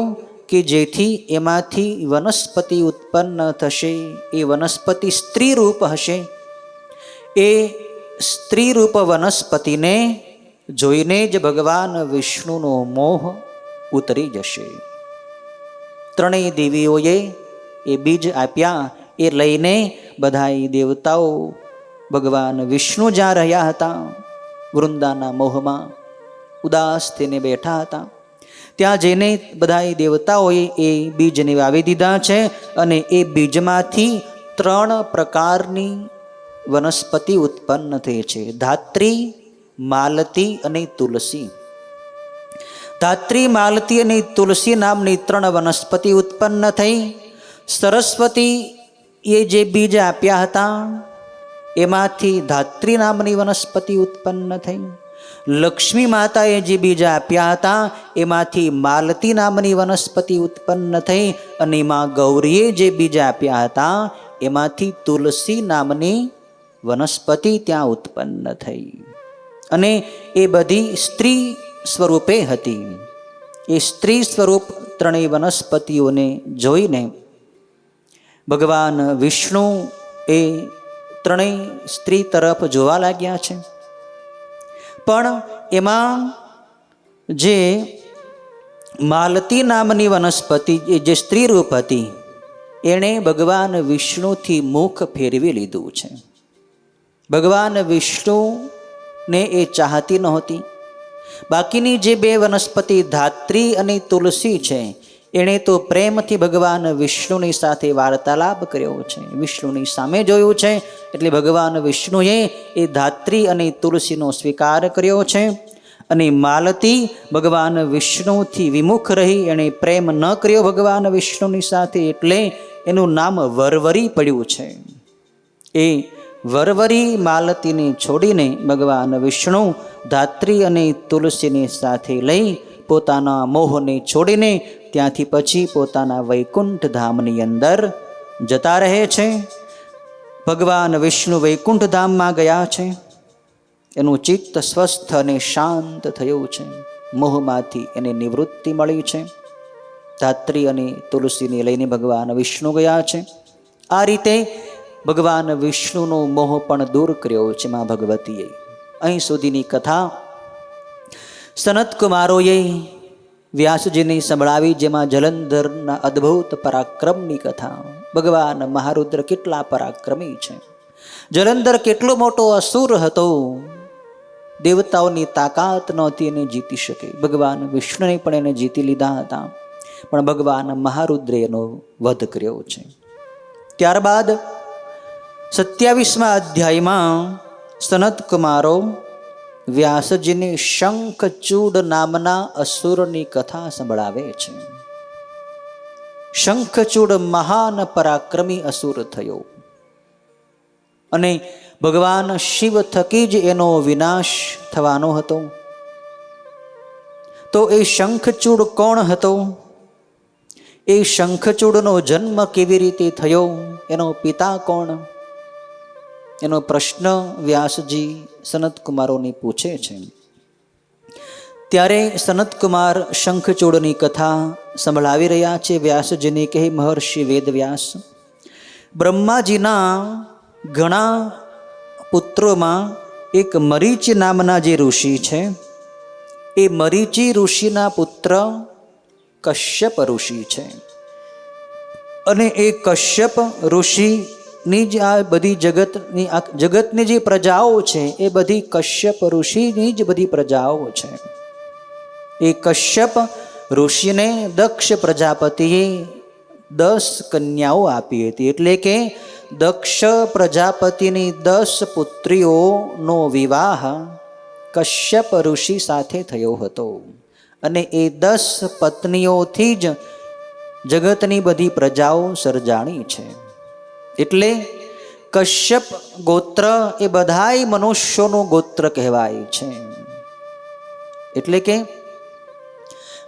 [SPEAKER 2] કે જેથી એમાંથી વનસ્પતિ ઉત્પન્ન થશે. એ વનસ્પતિ સ્ત્રી રૂપ હશે. એ સ્ત્રી રૂપ વનસ્પતિને જોઈને જ ભગવાન વિષ્ણુનો મોહ ઉતરી જશે. 3 દેવીઓએ એ બીજ આપ્યા. એ લઈને બધાય દેવતાઓ ભગવાન વિષ્ણુ જ્યાં રહ્યા હતા, વૃંદાના મોહમાં ઉદાસ થઈને બેઠા હતા, ત્યાં જઈને બધાય દેવતાઓએ એ બીજને વાવી દીધા છે. અને એ બીજમાંથી 3 પ્રકારની વનસ્પતિ ઉત્પન્ન થઈ છે. ધાત્રી, માલતી અને તુલસી. ધાત્રી, માલતી અને તુલસી નામની 3 વનસ્પતિ ઉત્પન્ન થઈ. સરસ્વતી એ જે બીજ આપ્યા હતા એમાંથી ધાત્રી નામની વનસ્પતિ ઉત્પન્ન થઈ. લક્ષ્મી માતાએ જે બીજ આપ્યા હતા એમાંથી માલતી નામની વનસ્પતિ ઉત્પન્ન થઈ. અને માં ગૌરીએ જે બીજ આપ્યા હતા એમાંથી તુલસી નામની વનસ્પતિ ત્યાં ઉત્પન્ન થઈ. અને એ બધી સ્ત્રી સ્વરૂપે હતી. એ સ્ત્રી સ્વરૂપ 3 વનસ્પતિઓને જોઈને ભગવાન વિષ્ણુ એ 3 સ્ત્રી તરફ જોવા લાગ્યા છે. પણ એમાં જે માલતી નામની વનસ્પતિ જે સ્ત્રી રૂપ હતી એણે ભગવાન વિષ્ણુથી મુખ ફેરવી લીધું છે. ભગવાન વિષ્ણુને એ ચાહતી નહોતી. બાકીની જે 2 વનસ્પતિ ધાત્રી અને તુલસી છે એણે તો પ્રેમથી ભગવાન વિષ્ણુની સાથે વાર્તાલાપ કર્યો છે, વિષ્ણુની સામે જોયું છે. એટલે ભગવાન વિષ્ણુએ એ ધાત્રી અને તુલસીનો સ્વીકાર કર્યો છે. અને માલતી ભગવાન વિષ્ણુથી વિમુખ રહી, એણે પ્રેમ ન કર્યો ભગવાન વિષ્ણુની સાથે, એટલે એનું નામ વરવરી પડ્યું છે. એ વરવરી માલતીને છોડીને ભગવાન વિષ્ણુ ધાત્રી અને તુલસીને સાથે લઈ પોતાના મોહને છોડીને ત્યાંથી પછી પોતાના વૈકુંઠ ધામની અંદર જતા રહે છે. ભગવાન વિષ્ણુ વૈકુંઠ ધામમાં ગયા છે. એનું ચિત્ત સ્વસ્થ અને શાંત થયું છે. મોહમાંથી એને નિવૃત્તિ મળી છે. ધાત્રી અને તુલસીને લઈને ભગવાન વિષ્ણુ ગયા છે. આ રીતે ભગવાન વિષ્ણુનો મોહ પણ દૂર કર્યો છે મા ભગવતીએ. અહીં સુધીની કથા સનત કુમારોએ વ્યાસજીને સંભળાવી, જેમાં જલંધરના અદ્ભુત પરાક્રમની કથા. ભગવાન મહારુદ્ર કેટલા પરાક્રમી છે. જલંધર કેટલો મોટો અસુર હતો, દેવતાઓની તાકાત નહોતી એને જીતી શકે. ભગવાન વિષ્ણુને પણ એને જીતી લીધા હતા, પણ ભગવાન મહારુદ્રે એનો વધ કર્યો છે. ત્યારબાદ 27મા અધ્યાયમાં સનત કુમારો વ્યાસજીને શંખચૂડ નામના અસુરની કથા સંભળાવે છે. શંખચૂડ મહાન પરાક્રમી અસુર થયો અને ભગવાન શિવ થકી જ એનો વિનાશ થવાનો હતો. તો એ શંખચૂડ કોણ હતો? એ શંખચૂડનો જન્મ કેવી રીતે થયો? એનો પિતા કોણ? એનો પ્રશ્ન વ્યાસજી સનત કુમારોને પૂછે છે. ત્યારે સનત કુમાર શંખચૂડની કથા સંભળાવી રહ્યા છે. વ્યાસજીને કહે, મહર્ષિ વેદવ્યાસ, બ્રહ્માજીના ઘણા પુત્રોમાં એક મરીચી નામના જે ઋષિ છે, એ મરીચી ઋષિના પુત્ર કશ્યપ ઋષિ છે. અને એ કશ્યપ ઋષિની જ આ બધી જગતની જે પ્રજાઓ છે, એ બધી કશ્યપ ઋષિની જ બધી પ્રજાઓ છે. એ કશ્યપ ઋષિને દક્ષ પ્રજાપતિએ 10 કન્યાઓ આપી હતી. એટલે કે દક્ષ પ્રજાપતિની 10 પુત્રીઓનો વિવાહ કશ્યપ ઋષિ સાથે થયો હતો. અને એ 10 પત્નીઓથી જ જગતની બધી પ્રજાઓ સર્જાણી છે. એટલે કશ્યપ ગોત્ર એ બધાય મનુષ્યોનું ગોત્ર કહેવાય છે. એટલે કે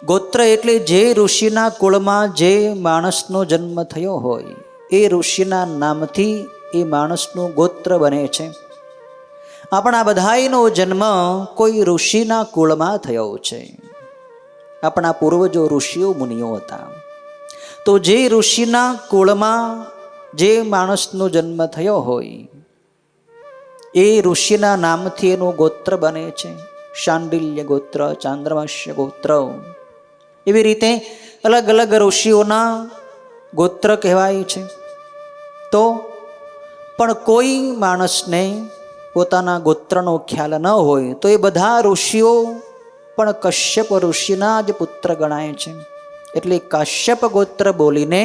[SPEAKER 2] ગોત્ર એટલે જે ઋષિના કુળમાં જે માણસનો જન્મ થયો હોય, એ ઋષિના નામથી એ માણસનું ગોત્ર બને છે. આપણા બધાયનો જન્મ કોઈ ઋષિના કુળમાં થયો છે. આપણા પૂર્વજો ઋષિઓ મુનિઓ હતા. તો જે ઋષિના કુળમાં જે માણસનો જન્મ થયો હોય, એ ઋષિના નામથી એનું ગોત્ર બને છે. શાંડિલ્ય ગોત્ર, ચાંદ્રમાસ્ય ગોત્ર, એવી રીતે અલગ અલગ ઋષિઓના ગોત્ર કહેવાય છે. તો પણ કોઈ માણસને પોતાના ગોત્રનો ખ્યાલ ન હોય, તો એ બધા ઋષિઓ પણ કશ્યપ ઋષિના જ પુત્ર ગણાય છે. એટલે કશ્યપ ગોત્ર બોલીને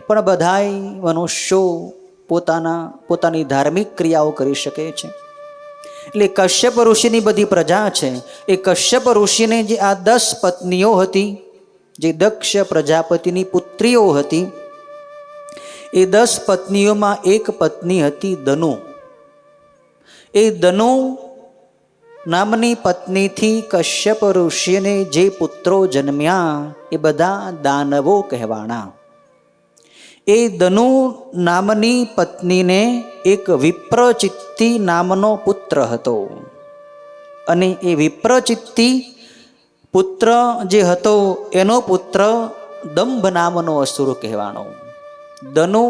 [SPEAKER 2] પણ બધાય મનુષ્યો પોતાની ધાર્મિક ક્રિયાઓ કરી શકે છે. એટલે કશ્યપ ઋષિની બધી પ્રજા છે. એ કશ્યપ ઋષિને જે આ 10 પત્નીઓ હતી, જે દક્ષ પ્રજાપતિની પુત્રીઓ હતી, એ 10 પત્નીઓમાં એક પત્ની હતી દનુ. એ દનુ નામની પત્નીથી કશ્યપ ઋષિને જે પુત્રો જન્મ્યા, એ બધા દાનવો કહેવાણા. એ દનુ નામની પત્નીને એક વિપ્રચિત્તી નામનો પુત્ર હતો. અને એ વિપ્રચિત્તી પુત્ર જે હતો, એનો પુત્ર દંભ નામનો અસુર કહેવાનો. દનુ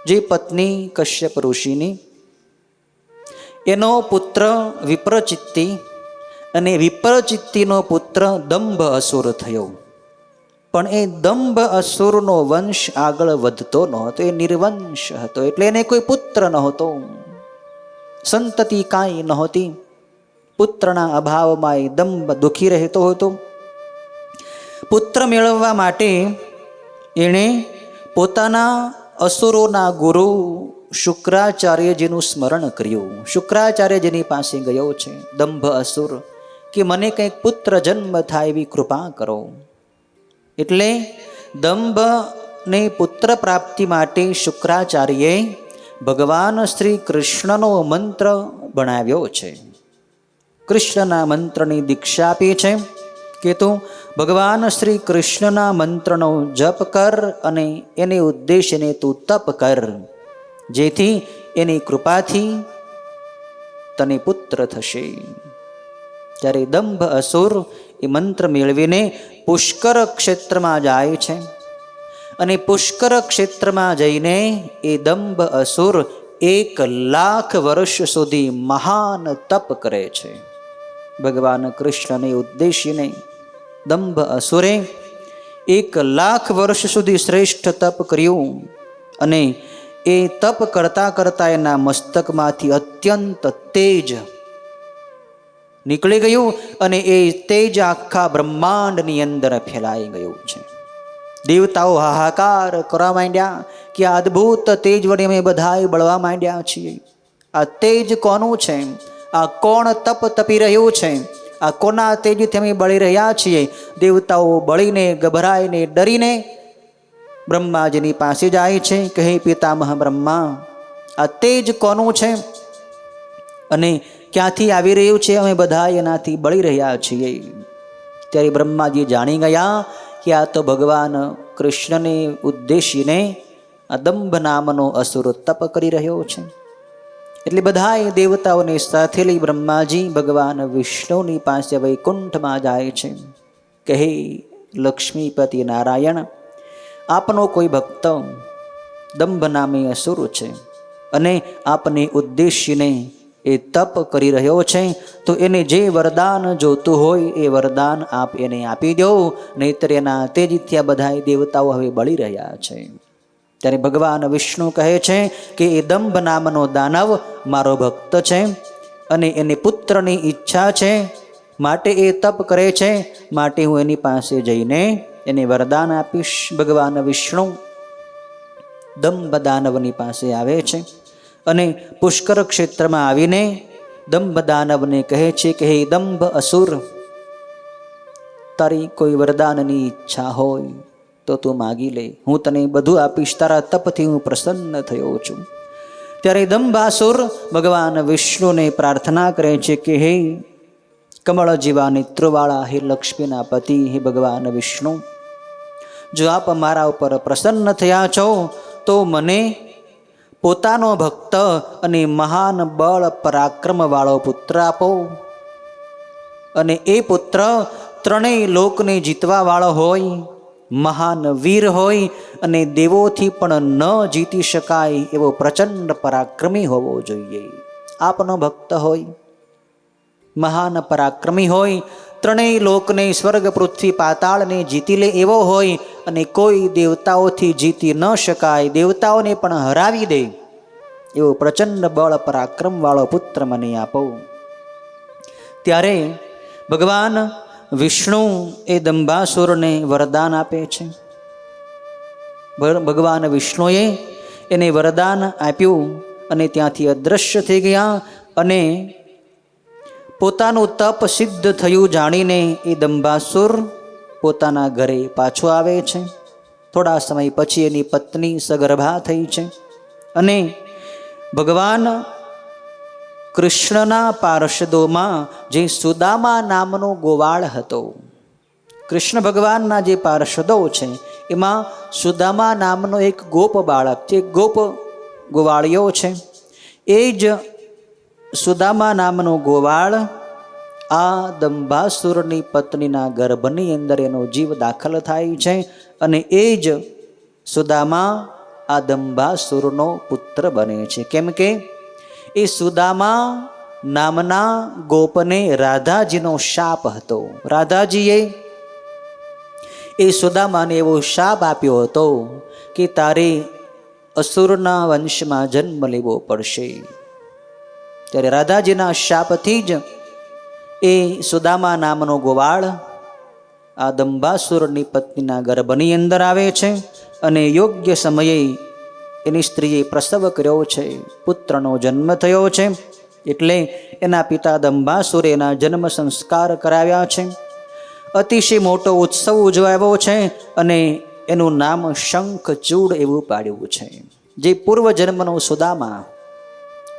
[SPEAKER 2] જે પત્ની કશ્યપ ઋષિની, એનો પુત્ર વિપ્રચિત્તી, અને વિપ્રચિત્તીનો પુત્ર દંભ અસુર થયો. પણ એ દંભ અસુરનો વંશ આગળ વધતો નહોતો, એ નિર્વંશ હતો. એટલે એને કોઈ પુત્ર નહોતો, સંતતિ કાંઈ નહોતી. પુત્રના અભાવમાં એ દંભ દુઃખી રહેતો હતો. પુત્ર મેળવવા માટે એણે પોતાના અસુરોના ગુરુ શુક્રાચાર્યજીનું સ્મરણ કર્યું. શુક્રાચાર્યજીની પાસે ગયો છે દંભ અસુર કે મને કંઈક પુત્ર જન્મ થાય એવી કૃપા કરો. એટલે દંભને પુત્ર પ્રાપ્તિ માટે શુક્રાચાર્યએ ભગવાન શ્રી કૃષ્ણનો મંત્ર ભણાવ્યો છે. કૃષ્ણના મંત્રની દીક્ષા આપી છે કે તું ભગવાન શ્રી કૃષ્ણના મંત્રનો જપ કર અને એને ઉદ્દેશીને તું તપ કર, જેથી એની કૃપાથી તને પુત્ર થશે. ત્યારે દંભ અસુર એ મંત્ર મેળવીને પુષ્કર ક્ષેત્રમાં જાય છે અને પુષ્કર ક્ષેત્રમાં જઈને એ દંભ અસુર 1,00,000 વર્ષ સુધી મહાન તપ કરે છે. ભગવાન કૃષ્ણને ઉદ્દેશીને દંભ અસુરે 1,00,000 વર્ષ સુધી શ્રેષ્ઠ તપ કર્યું અને એ તપ કરતા કરતા એના મસ્તકમાંથી અત્યંત તેજ નીકળી ગયું અને એ તેજ આખા બ્રહ્માંડની અંદર ફેલાઈ ગયું છે. દેવતાઓ હાહાકાર કરવા માંડ્યા કે આ અદ્ભુત તેજ વડે અમે બધાએ બળવા માંડ્યા છીએ. આ તેજ કોનું છે? આ કોણ તપ તપી રહ્યું છે? આ કોના તેજથી અમે બળી રહ્યા છીએ? દેવતાઓ બળીને ગભરાઈને ડરીને બ્રહ્માજીની પાસે જાય છે. કહે પિતામહ બ્રહ્મા, આ તેજ કોનું છે અને ક્યાંથી આવી રહ્યું છે? અમે બધા એનાથી બળી રહ્યા છીએ. ત્યારે બ્રહ્માજી જાણી ગયા કે આ તો ભગવાન કૃષ્ણને ઉદ્દેશીને આ દંભ નામનો અસુર તપ કરી રહ્યો છે. એટલે બધાએ દેવતાઓને સાથે લઈ બ્રહ્માજી ભગવાન વિષ્ણુની પાસે વૈકુંઠમાં જાય છે. કહે લક્ષ્મીપતિ નારાયણ, આપનો કોઈ ભક્ત દંભ નામે અસુર છે અને આપને ઉદ્દેશીને એ તપ કરી રહ્યો છે, તો એને જે વરદાન જોતું હોય એ વરદાન આપ એને આપી દો, નહીતર એના તેજથી આ બધા દેવતાઓ હવે બળી રહ્યા છે. ત્યારે ભગવાન વિષ્ણુ કહે છે કે એ દંભ નામનો દાનવ મારો ભક્ત છે અને એને પુત્રની ઈચ્છા છે, માટે એ તપ કરે છે, માટે હું એની પાસે જઈને એને વરદાન આપીશ. ભગવાન વિષ્ણુ દંભ દાનવની પાસે આવે છે અને પુષ્કર ક્ષેત્રમાં આવીને દંભ દાનવને કહે છે કે હે દંભ અસુર, તારી કોઈ વરદાનની ઈચ્છા હોય તો તું માગી લે, હું તને બધું આપીશ, તારા તપથી હું પ્રસન્ન થયો છું. ત્યારે દંભાસુર ભગવાન વિષ્ણુને પ્રાર્થના કરે છે કે હે કમળ જેવા નેત્રવાળા, હે લક્ષ્મીના પતિ, હે ભગવાન વિષ્ણુ, જો આપ મારા ઉપર પ્રસન્ન થયા છો તો મને પોતાનો ભક્ત અને મહાન બળ પરાક્રમ વાળો પુત્ર આપો. અને એ પુત્ર ત્રણેય લોકને જીતવા વાળો હોય, મહાન વીર હોય અને દેવોથી પણ ન જીતી શકાય એવો પ્રચંડ પરાક્રમી હોવો જોઈએ. આપનો ભક્ત હોય, મહાન પરાક્રમી હોય, ત્રણેય લોકને સ્વર્ગ પૃથ્વી પાતાળને જીતી લે એવો હોય અને કોઈ દેવતાઓથી જીતી ન શકાય, દેવતાઓને પણ હરાવી દે એવો પ્રચંડ બળ પરાક્રમ વાળો પુત્ર મને આપો. ત્યારે ભગવાન વિષ્ણુ એ દંભાસુરને વરદાન આપે છે. ભગવાન વિષ્ણુએ એને વરદાન આપ્યું અને ત્યાંથી અદૃશ્ય થઈ ગયા અને પોતાનું તપ સિદ્ધ થયું જાણીને એ દંભાસુર પોતાના ઘરે પાછો આવે છે. થોડા સમય પછી એની પત્ની સગર્ભા થઈ છે અને ભગવાન કૃષ્ણના પાર્ષદોમાં જે સુદામા નામનો ગોવાળ હતો, કૃષ્ણ ભગવાનના જે પાર્ષદો છે એમાં સુદામા નામનો એક ગોપ બાળક છે, ગોપ ગોવાળીઓ છે. એ જ સુદામા નામનો ગોવાળ આ દંભાસુરની પત્નીના ગર્ભની અંદર એનો જીવ દાખલ થાય છે અને એ જ સુદામા આ દંભાસુરનો પુત્ર બને છે. કેમ કે એ સુદામા નામના ગોપને રાધાજીનો શાપ હતો. રાધાજીએ એ સુદામાને એવો શાપ આપ્યો હતો કે તારે અસુરના વંશમાં જન્મ લેવો પડશે. ત્યારે રાધાજીના શાપથી જ એ સુદામા નામનો ગોવાળ આ દંભાસુરની પત્નીના ગર્ભની અંદર આવે છે અને યોગ્ય સમયે એની સ્ત્રીએ પ્રસવ કર્યો છે, પુત્રનો જન્મ થયો છે. એટલે એના પિતા દંભાસુરે એના જન્મ સંસ્કાર કરાવ્યા છે. અતિશય મોટો ઉત્સવ ઉજવાયો છે અને એનું નામ શંખચૂડ એવું પાડ્યું છે. જે પૂર્વ જન્મનો સુદામા,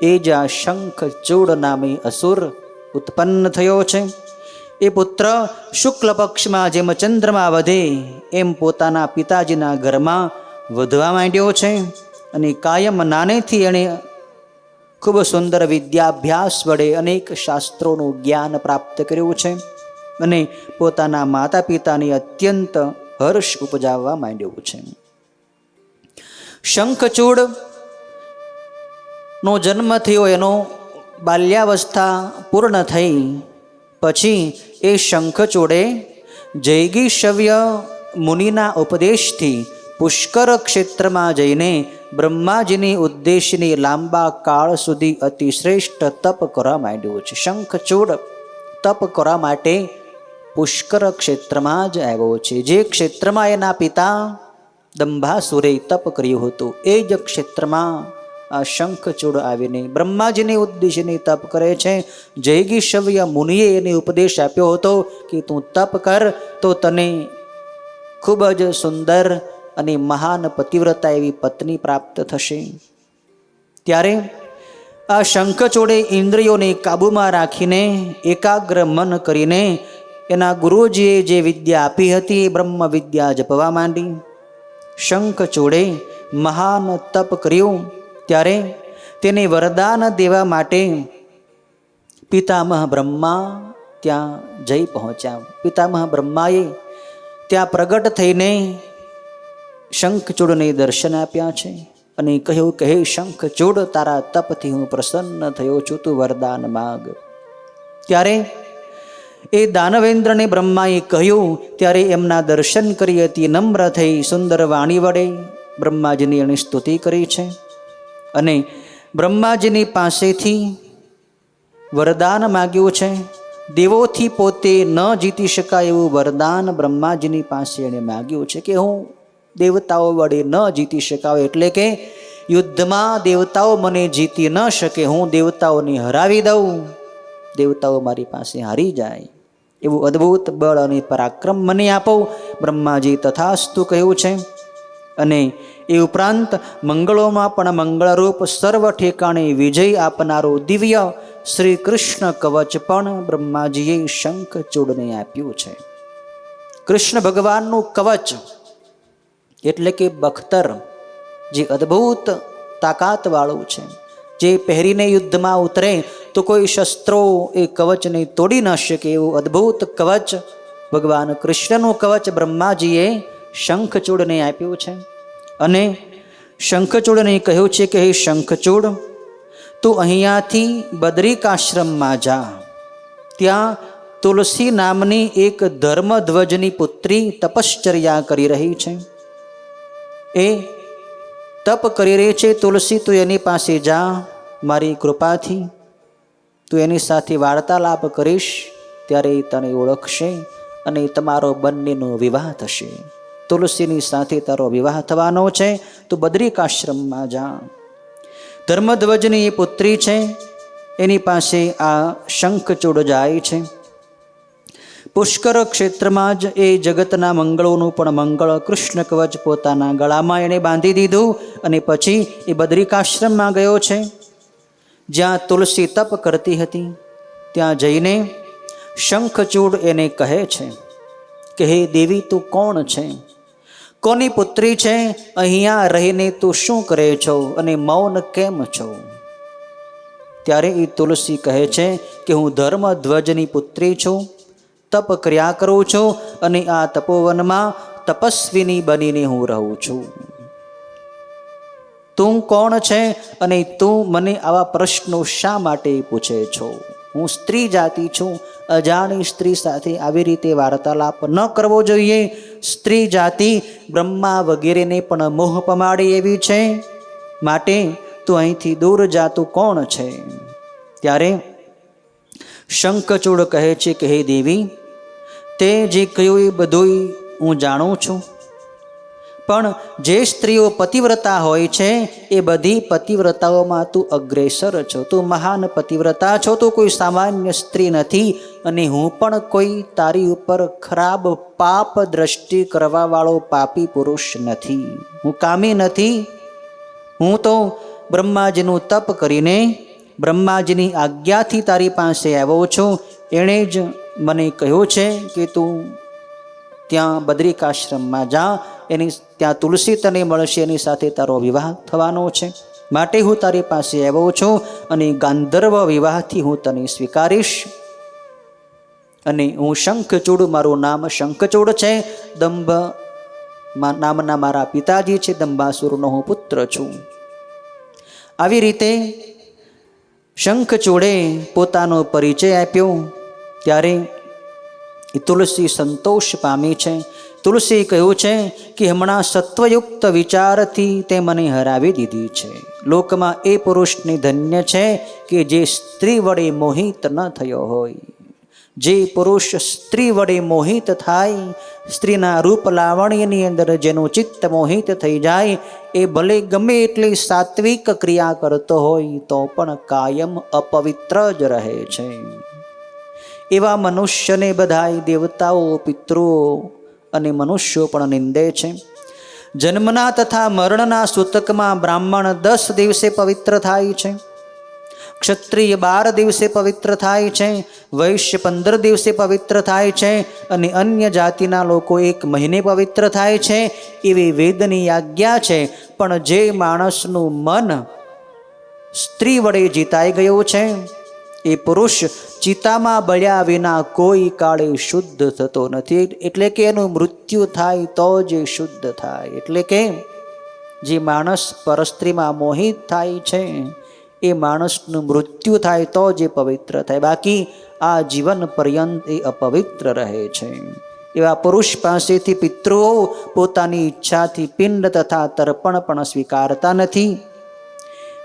[SPEAKER 2] એ જ આ શંખચૂડ નામે અસુર ઉત્પન્ન થયો છે. એ પુત્ર શુક્લ પક્ષમાં જેમ ચંદ્રમાં વધે એમ પોતાના પિતાજીના ઘરમાં વધવા માંડ્યો છે. અને કાયમ નાનેથી એણે ખૂબ સુંદર વિદ્યાભ્યાસ વડે અનેક શાસ્ત્રોનું જ્ઞાન પ્રાપ્ત કર્યું છે અને પોતાના માતા પિતાની અત્યંત હર્ષ ઉપજાવવા માંડ્યું છે. શંખચૂડ નો જન્મ થયો, એનો બાલ્યાવસ્થા પૂર્ણ થઈ પછી એ શંખચૂડે જૈગીષવ્ય મુનિના ઉપદેશથી પુષ્કર ક્ષેત્રમાં જઈને બ્રહ્માજીની ઉદ્દેશની લાંબા કાળ સુધી અતિશ્રેષ્ઠ તપ કરવા માંડ્યું છે. શંખચૂડ તપ કરવા માટે પુષ્કર ક્ષેત્રમાં જ આવ્યો છે. જે ક્ષેત્રમાં એના પિતા દંભાસુરે તપ કર્યું હતું, એ જ ક્ષેત્રમાં આ શંખચૂડ આવીને બ્રહ્માજીની ઉદ્દેશની તપ કરે છે. જૈગીષવ્ય મુનિએ એને ઉપદેશ આપ્યો હતો કે તું તપ કર તો તને ખૂબ જ સુંદર અને મહાન પતિવ્રતા એવી પત્ની પ્રાપ્ત થશે. ત્યારે આ શંખચૂડે ઇન્દ્રિયોને કાબૂમાં રાખીને એકાગ્ર મન કરીને એના ગુરુજીએ જે વિદ્યા આપી હતી એ બ્રહ્મ વિદ્યા જપવા માંડી. શંખચૂડે મહાન તપ કર્યું. ત્યારે તેને વરદાન દેવા માટે પિતામહ બ્રહ્મા ત્યાં જઈ પહોંચ્યા. પિતામહ બ્રહ્માએ ત્યાં પ્રગટ થઈને શંખચૂડને દર્શન આપ્યા છે અને કહ્યું કે હે શંખચૂડ, તારા તપથી હું પ્રસન્ન થયો છું, તું વરદાન માગ. ત્યારે એ દાનવેન્દ્રને બ્રહ્માએ કહ્યું, ત્યારે એમના દર્શન કરી હતી નમ્ર થઈ સુંદર વાણી વડે બ્રહ્માજીની એણે સ્તુતિ કરી છે અને બ્રહ્માજીની પાસેથી વરદાન માગ્યું છે. દેવોથી પોતે ન જીતી શકાય એવું વરદાન બ્રહ્માજીની પાસે એણે માગ્યું છે કે હું દેવતાઓ વડે ન જીતી શકાય, એટલે કે યુદ્ધમાં દેવતાઓ મને જીતી ન શકે, હું દેવતાઓને હરાવી દઉં, દેવતાઓ મારી પાસે હારી જાય એવું અદ્ભુત બળ અને પરાક્રમ મને આપો. બ્રહ્માજી તથાસ્તુ કહ્યું છે. અને એ ઉપરાંત મંગળોમાં પણ મંગળરૂપ સર્વ ઠેકાણે વિજય આપનારો દિવ્ય શ્રી કૃષ્ણ કવચ પણ બ્રહ્માજીએ શંખચૂડને આપ્યું છે. કૃષ્ણ ભગવાનનું કવચ એટલે કે બખ્તર, જે અદ્ભુત તાકાતવાળું છે, જે પહેરીને યુદ્ધમાં ઉતરે તો કોઈ શસ્ત્રો એ કવચને તોડી ન શકે એવું અદ્ભુત કવચ ભગવાન કૃષ્ણનું કવચ બ્રહ્માજીએ શંખચૂડને આપ્યું છે. અને શંખચૂડને કહ્યું છે કે હે શંખચૂડ, તું અહીંયાથી બદ્રિકાશ્રમમાં જા. ત્યાં તુલસી નામની એક ધર્મધ્વજની પુત્રી તપશ્ચર્યા કરી રહી છે. એ તપ કરી રહી છે તુલસી, તું એની પાસે જા. મારી કૃપાથી તું એની સાથે વાર્તાલાપ કરીશ ત્યારે તને ઓળખશે અને તમારો બંનેનો વિવાહ થશે. તુલસીની સાથે તારો વિવાહ થવાનો છે, તું બદ્રિકાશ્રમમાં જા. ધર્મધ્વજની એ પુત્રી છે, એની પાસે આ શંખચૂડ જાય છે. પુષ્કર ક્ષેત્રમાં જ એ જગતના મંગળોનું પણ મંગળ કૃષ્ણ કવચ પોતાના ગળામાં એણે બાંધી દીધું અને પછી એ બદ્રિકાશ્રમમાં ગયો છે, જ્યાં તુલસી તપ કરતી હતી. ત્યાં જઈને શંખચૂડ એને કહે છે કે હે દેવી, તું કોણ છે, કોની પુત્રી છે, અહીંયા રહીને તું શું કરે છો અને મૌન કેમ છો? ત્યારે એ તુલસી કહે છે કે હું ધર્મધ્વજની પુત્રી છું, તપ કર્યા કરું છું અને આ તપોવનમાં તપસ્વીની બનીને હું રહું છું. તું કોણ છે અને તું મને આવા પ્રશ્નો શા માટે પૂછે છો? હું સ્ત્રી જાતિ છું, અજાણી સ્ત્રી સાથે આવી રીતે વાર્તાલાપ ન કરવો જોઈએ. સ્ત્રી જાતિ બ્રહ્મા વગેરેને પણ મોહ પમાડે એવી છે, માટે તું અહીંથી દૂર જાતું કોણ છે? ત્યારે શંખચૂડ કહે છે કે હે દેવી, તે જે કહ્યું એ બધુંય હું જાણું છું, પણ જે સ્ત્રીઓ પતિવ્રતા હોય છે એ બધી પતિવ્રતાઓમાં તું અગ્રેસર છો, તું મહાન પતિવ્રતા છો, તું કોઈ સામાન્ય સ્ત્રી નથી. અને હું પણ કોઈ તારી ઉપર ખરાબ પાપ દ્રષ્ટિ કરવાવાળો પાપી પુરુષ નથી, હું કામી નથી. હું તો બ્રહ્માજીનું તપ કરીને બ્રહ્માજીની આજ્ઞાથી તારી પાસે આવ્યો છું. એણે જ મને કહ્યું છે કે તું ત્યાં બદ્રિકાશ્રમમાં જા, એની ત્યાં તુલસી તને મળશે, એની સાથે તારો વિવાહ થવાનો છે. માટે હું તારી પાસે આવ્યો છું અને ગાંધર્વ વિવાહથી હું તને સ્વીકારીશ. અને હું શંખચૂડ, મારું નામ શંખચૂડ છે, દંભ નામના મારા પિતાજી છે, દંભાસુરનો હું પુત્ર છું. આવી રીતે શંખચૂડે પોતાનો પરિચય આપ્યો. ત્યારે એ તુલસી સંતોષ પામી છે. તુલસી કહ્યું છે કે હમણાં સત્વયુક્ત વિચારથી તે મને હરાવી દીધી છે. લોકમાં એ પુરુષની ધન્ય છે કે જે સ્ત્રી વડે મોહિત ન થયો હોય. જે પુરુષ સ્ત્રી વડે મોહિત થાય, સ્ત્રીના રૂપ લાવણ્યની અંદર જેનું ચિત્ત મોહિત થઈ જાય, એ ભલે ગમે એટલી સાત્વિક ક્રિયા કરતો હોય તો પણ કાયમ અપવિત્ર જ રહે છે. એવા મનુષ્યને બધાય દેવતાઓ, પિતૃઓ અને મનુષ્યો પણ નિંદે છે. જન્મના તથા મરણના સૂતકમાં બ્રાહ્મણ 10 દિવસે પવિત્ર થાય છે, ક્ષત્રિય 12 દિવસે પવિત્ર થાય છે, વૈશ્ય 15 દિવસે પવિત્ર થાય છે, અને અન્ય જાતિના લોકો 1 મહિને પવિત્ર થાય છે. એવી વેદની આજ્ઞા છે. પણ જે માણસનું મન સ્ત્રી વડે જીતાઈ ગયું છે, એ પુરુષ ચિતામાં બળ્યા વિના કોઈ કાળે શુદ્ધ થતો નથી. એટલે કે એનું મૃત્યુ થાય તો જ શુદ્ધ થાય. એટલે કે જે માણસ પરસ્ત્રીમાં મોહિત થાય છે, એ માણસનું મૃત્યુ થાય તો જે પવિત્ર થાય, બાકી આ જીવન પર્યંત એ અપવિત્ર રહે છે. એવા પુરુષ પાસેથી પિતૃઓ પોતાની ઈચ્છાથી પિંડ તથા તર્પણ પણ સ્વીકારતા નથી.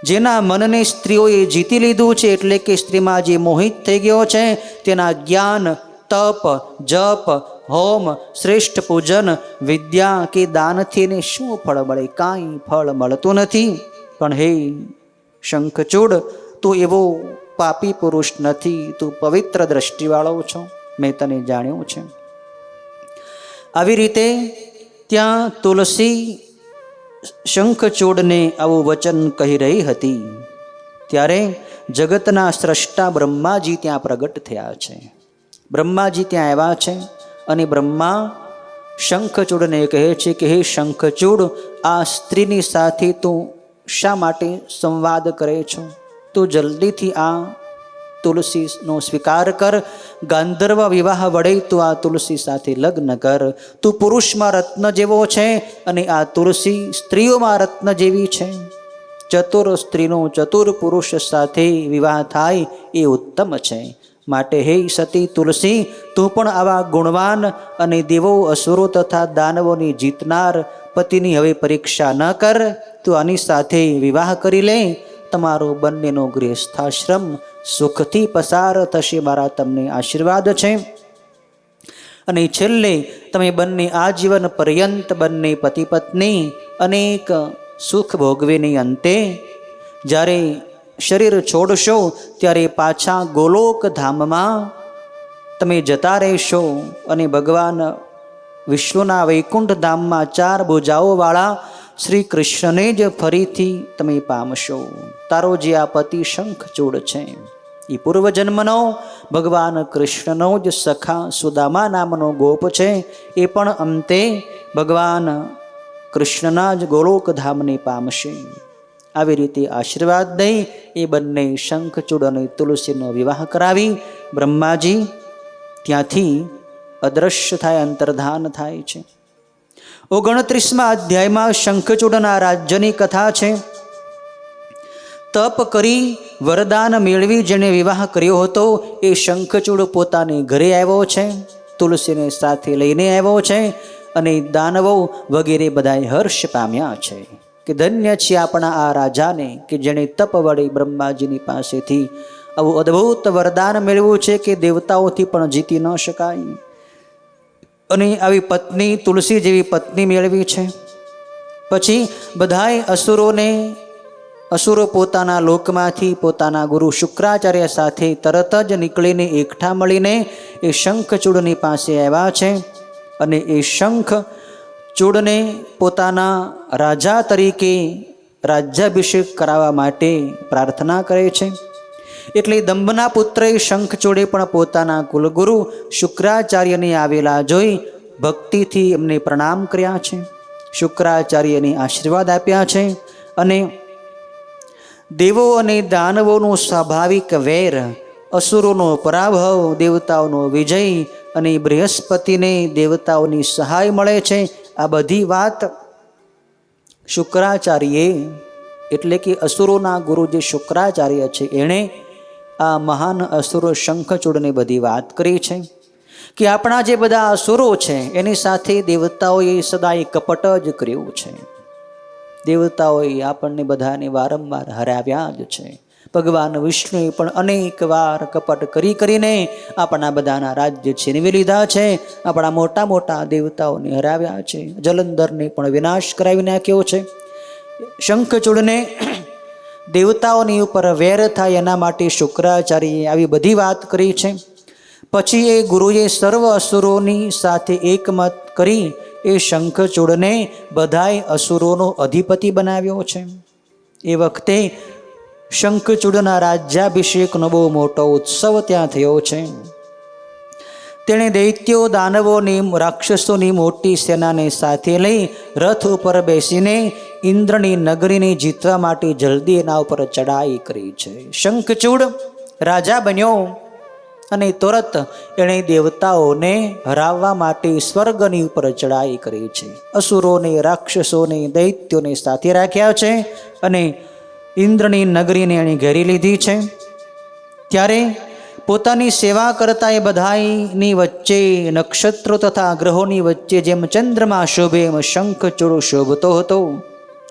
[SPEAKER 2] જેના મનને સ્ત્રીઓએ જીતી લીધું છે, એટલે કે સ્ત્રીમાં જે મોહિત થઈ ગયો છે, તેના જ્ઞાન, તપ, જપ, હોમ, શ્રેષ્ઠ પૂજન, વિદ્યા કે દાનથી એને શું ફળ મળે? કાંઈ ફળ મળતું નથી. પણ હે શંખચૂડ, તું એવો પાપી પુરુષ નથી, તું પવિત્ર દ્રષ્ટિવાળો છો, મેં તને જાણ્યું છે. આવી રીતે ત્યાં તુલસી શંખચૂડને આવું વચન કહી રહી હતી. ત્યારે જગતના સ્રષ્ટા બ્રહ્માજી ત્યાં પ્રગટ થયા છે. બ્રહ્માજી ત્યાં આવ્યા છે અને બ્રહ્મા શંખચૂડને કહે છે કે હે શંખચૂડ, આ સ્ત્રીની સાથે તું શા માટે સંવાદ કરે છો? તું જલ્દીથી આ તુલસીનો સ્વીકાર કર. ગાંધર્વ વિવાહ વડે તું આ તુલસી સાથે લગ્ન કર. તું પુરુષમાં રત્ન જેવો છે અને આ તુલસી સ્ત્રીઓમાં રત્ન જેવી છે. ચતુર સ્ત્રીનો ચતુર પુરુષ સાથે વિવાહ થાય એ ઉત્તમ છે. માટે હે સતી તુલસી, તું પણ આવા ગુણવાન અને દેવો, અસુરો તથા દાનવોની જીતનાર પતિની હવે પરીક્ષા ન કર. તું આની સાથે વિવાહ કરી લે. તમારો બંનેનો ગૃહસ્થાશ્રમ સુખથી પસાર થશે, મારા તમને આશીર્વાદ છે. અને છેલ્લે તમે બંને આજીવન પર્યંત બંને પતિ પત્ની અનેક સુખ ભોગવીને અંતે જ્યારે શરીર છોડશો ત્યારે પાછા ગોલોક ધામમાં તમે જતા રહેશો અને ભગવાન વિષ્ણુના વૈકુંઠ ધામમાં 4 ભુજાઓવાળા શ્રી કૃષ્ણને જ ફરીથી તમે પામશો. તારો જે આ પતિ શંખચૂડ છે એ પૂર્વજન્મનો ભગવાન કૃષ્ણનો જ સખા સુદામા નામનો ગોપ છે. એ પણ અંતે ભગવાન કૃષ્ણના જ ગોલોક ધામને પામશે. આવી રીતે આશીર્વાદ દઈ એ બંને શંખચૂડ અને તુલસીનો વિવાહ કરાવી બ્રહ્માજી ત્યાંથી અદ્રશ્ય થાય, અંતર્ધાન થાય છે. 29મા અધ્યાયમાં શંખચૂડના રાજ્યની કથા છે. તપ કરી વરદાન મેળવી જેણે વિવાહ કર્યો હતો એ શંખચૂડ પોતાને ઘરે આવ્યો છે, તુલસીને સાથે લઈને આવ્યો છે અને દાનવો વગેરે બધાએ હર્ષ પામ્યા છે કે ધન્ય છે આપણા આ રાજાને કે જેણે તપ વડે બ્રહ્માજીની પાસેથી આવું અદ્ભુત વરદાન મેળવ્યું છે કે દેવતાઓથી પણ જીતી ન શકાય. અને આવી પત્ની તુલસી જેવી પત્ની મેળવી છે. પછી બધાય અસુરો પોતાના લોકમાંથી પોતાના ગુરુ શુક્રાચાર્ય સાથે તરત જ નીકળીને એકઠા મળીને એ શંખચૂડની પાસે આવ્યા છે. અને એ શંખચૂડને પોતાના રાજા તરીકે રાજ્યાભિષેક કરાવવા માટે પ્રાર્થના કરે છે. એટલે દંભના પુત્રએ શંખચૂડે પણ પોતાના કુલગુરુ શુક્રાચાર્યને આવેલા જોઈ ભક્તિથી એમને પ્રણામ કર્યા છે. શુક્રાચાર્યને આશીર્વાદ આપ્યા છે. અને દેવો અને દાનવોનું સ્વાભાવિક વેર, અસુરોનો પરાભવ, દેવતાઓનો વિજય અને બૃહસ્પતિને દેવતાઓની સહાય મળે છે. આ બધી વાત શુક્રાચાર્યે એટલે કે અસુરોના ગુરુ જે શુક્રાચાર્ય છે એણે આ મહાન અસુરો શંખચૂડને બધી વાત કરી છે કે આપણા જે બધા અસુરો છે એની સાથે દેવતાઓએ સદાય કપટ જ કર્યું છે. દેવતાઓએ આપણને બધાને વારંવાર હરાવ્યા જ છે. ભગવાન વિષ્ણુએ પણ અનેક વાર કપટ કરીને આપણા બધાના રાજ્ય છીનવી લીધા છે. આપણા મોટા મોટા દેવતાઓને હરાવ્યા છે. જલંધરને પણ વિનાશ કરાવી નાખ્યો છે. શંખચૂડને દેવતાઓની ઉપર વેર થાય એના માટે શુક્રાચાર્યએ આવી બધી વાત કરી છે. પછી એ ગુરુએ સર્વ અસુરોની સાથે એકમત કરી એ શંખચૂડને બધાય અસુરોનો અધિપતિ બનાવ્યો છે. એ વખતે શંખચૂડના રાજ્યાભિષેકનો બહુ મોટો ઉત્સવ ત્યાં થયો છે. તેણે દૈત્યો, દાનવોની, રાક્ષસોની મોટી સેનાને સાથે લઈ રથ ઉપર બેસીને ઇન્દ્રની નગરીને જીતવા માટે જલ્દી એના ઉપર ચડાઈ કરી છે. શંખચૂડ રાજા બન્યો અને તુરત એણે દેવતાઓને હરાવવા માટે સ્વર્ગની ઉપર ચડાઈ કરી છે. અસુરોને, રાક્ષસોને, દૈત્યોને સાથે રાખ્યા છે અને ઇન્દ્રની નગરીને એણે ઘેરી લીધી છે. ત્યારે પોતાની સેવા કરતા એ બધાની વચ્ચે નક્ષત્રો તથા ગ્રહોની વચ્ચે જેમ ચંદ્રમા શોભે એમ શંખચૂડ શોભતો હતો.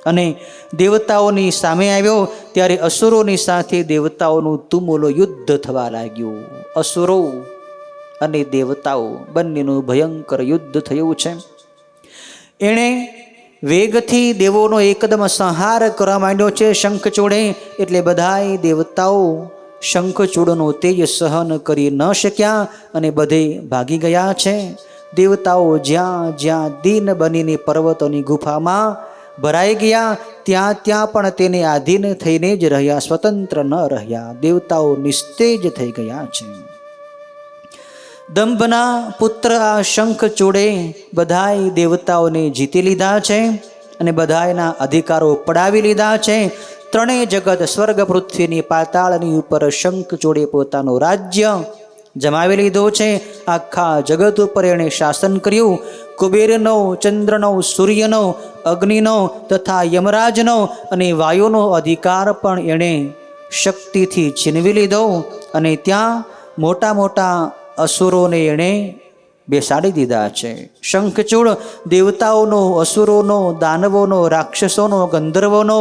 [SPEAKER 2] અને દેવતાઓની સામે આવ્યો ત્યારે અસુરોની સાથે દેવતાઓનું તુમુલ યુદ્ધ થવા લાગ્યું. અસુરો અને દેવતાઓ બંનેનું ભયંકર યુદ્ધ થયું છે. એણે વેગથી દેવોનો એકદમ સંહાર કરવા માંડ્યો છે શંખચૂડે. એટલે બધાય દેવતાઓ શંખચૂડનો તેજ સહન કરી ન શક્યા અને બધે ભાગી ગયા છે. દેવતાઓ જ્યાં જ્યાં દીન બનીને પર્વતોની ગુફામાં ભરાઈ ગયા ત્યાં પણ તેને આધીન થઈને જ રહ્યા, સ્વતંત્ર ન રહ્યા. દેવતાઓ નિસ્તેજ થઈ ગયા છે. દંભના પુત્ર આ શંખચૂડે બધાય દેવતાઓને જીતી લીધા છે અને બધાયના અધિકારો પડાવી લીધા છે. ત્રણેય જગત, સ્વર્ગ, પૃથ્વીની, પાતાળની ઉપર શંખચૂડે પોતાનું રાજ્ય જમાવી લીધો છે. આખા જગત ઉપર એણે શાસન કર્યું. કુબેરનો, ચંદ્રનો, સૂર્યનો, અગ્નિનો તથા યમરાજનો અને વાયુનો અધિકાર પણ એણે શક્તિથી છીનવી લીધો અને ત્યાં મોટા મોટા અસુરોને એણે બેસાડી દીધા છે. શંખચૂડ દેવતાઓનો, અસુરોનો, દાનવોનો, રાક્ષસોનો, ગંધર્વોનો,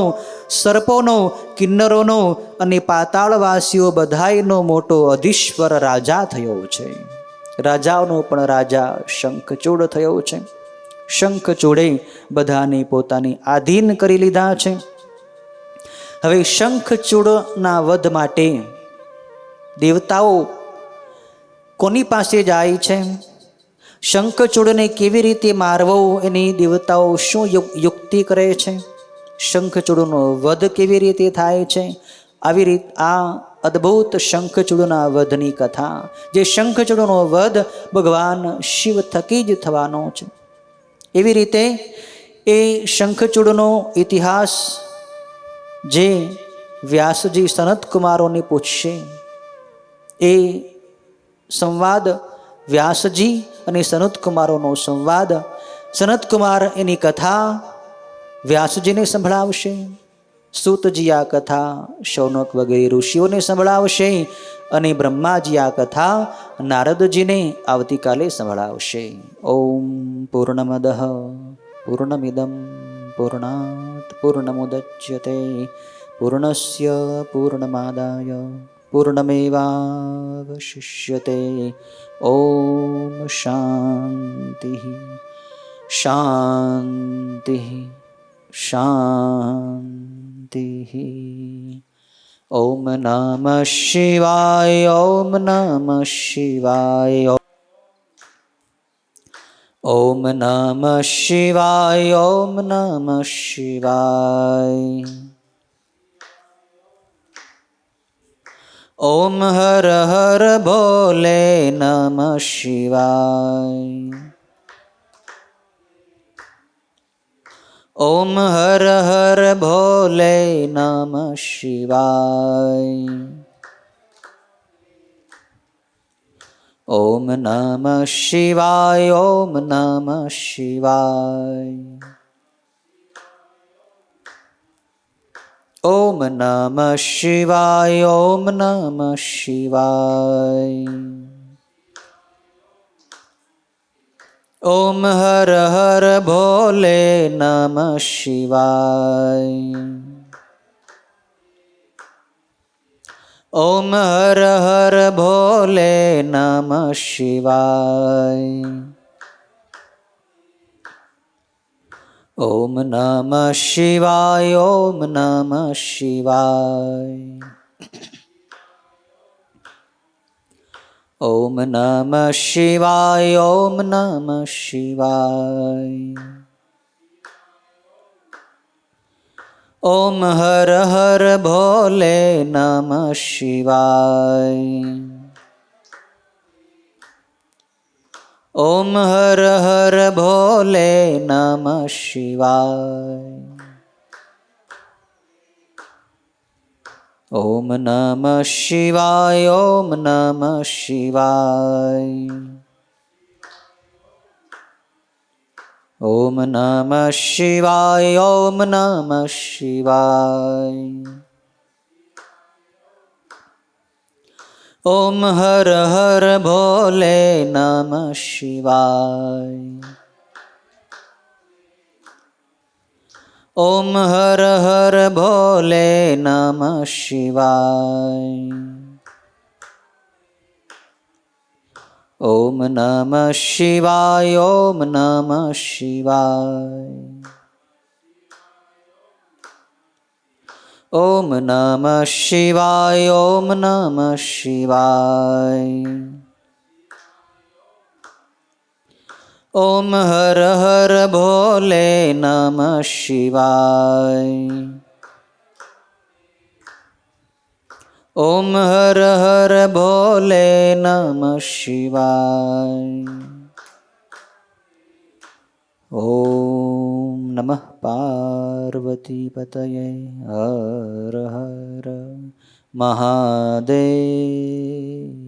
[SPEAKER 2] સર્પોનો, કિન્નરોનો અને પાતાળવાસીઓ બધાયનો મોટો અધીશ્વર રાજા થયો છે. રાજાઓનો પણ રાજા શંખચૂડ થયો છે. શંખચૂડે બધાને પોતાની આધીન કરી લીધા છે. હવે શંખચૂડના વધ માટે દેવતાઓ કોની પાસે જાય છે? શંખચૂડને કેવી રીતે મારવો એની દેવતાઓ શું યુક્તિ કરે છે? શંખચૂડનો વધ કેવી રીતે થાય છે? આવી રીતે આ અદ્ભુત શંખચૂડના વધની કથા, જે શંખચૂડનો વધ ભગવાન શિવ થકી જ થવાનો છે. એવી રીતે એ શંખચૂડનો ઇતિહાસ જે વ્યાસજી સનતકુમારોને પૂછશે, એ સંવાદ વ્યાસજી અને સનતકુમારોનો સંવાદ, સનતકુમાર એની કથા વ્યાસજીને સંભળાવશે, સૂતજી આ કથા શૌનક વગેરે ઋષિઓને સંભળાવશે અને બ્રહ્માજી આ કથા નારદજીને આવતીકાલે સંભળાવશે. ઓમ પૂર્ણમદ પૂર્ણમિદમ પૂર્ણાત પૂર્ણમુદચ્યતે પૂર્ણસ્ય પૂર્ણમાદાય પૂર્ણમેવાવશિષ્યતે. ઓમ શાંતિ શાંતિ શાંતિ. ઓમ નમઃ શિવાય. ઓમ નમઃ શિવાય. ઓમ નમઃ શિવાય. ઓમ નમઃ શિવાય. ઓમ હર હર ભોલે નમઃ શિવાય. ઓમ હર હર ભોલે નમઃ શિવાય. ઓમ નમઃ શિવાય. ઓમ નમઃ શિવાય. ઓમ નમઃ શિવાય. ઓમ નમઃ શિવાય. ઓમ હર હર ભોલે નમઃ શિવાય. ઓમ હર હર ભોલે નમઃ શિવાય. ઓમ નમઃ શિવાય. ઓમ નમઃ શિવાય. ઓમ નમઃ શિવાય. ઓમ નમઃ શિવાય. ઓમ હર હર ભોલે નમઃ શિવાય. ઓમ હર હર ભોલે નમઃ શિવાય. ઓમ નમઃ શિવાય. ઓમ નમઃ શિવાય. ઓમ નમઃ શિવાય. ઓમ નમઃ શિવાય. ઓમ હર હર ભોલે નમઃ શિવાય. ઓમ હર હર ભોલે નમઃ શિવાય. ઓમ નમઃ શિવાય. ઓમ નમઃ શિવાય. ઓમ નમઃ શિવાય. ઓમ નમઃ શિવાય. ઓમ હર હર ભોલે નમઃ શિવાય. ઓમ હર હર ભોલે નમઃ શિવાય. ઓમ નમઃ પાર્વતી પતયે. હર હર મહાદેવ.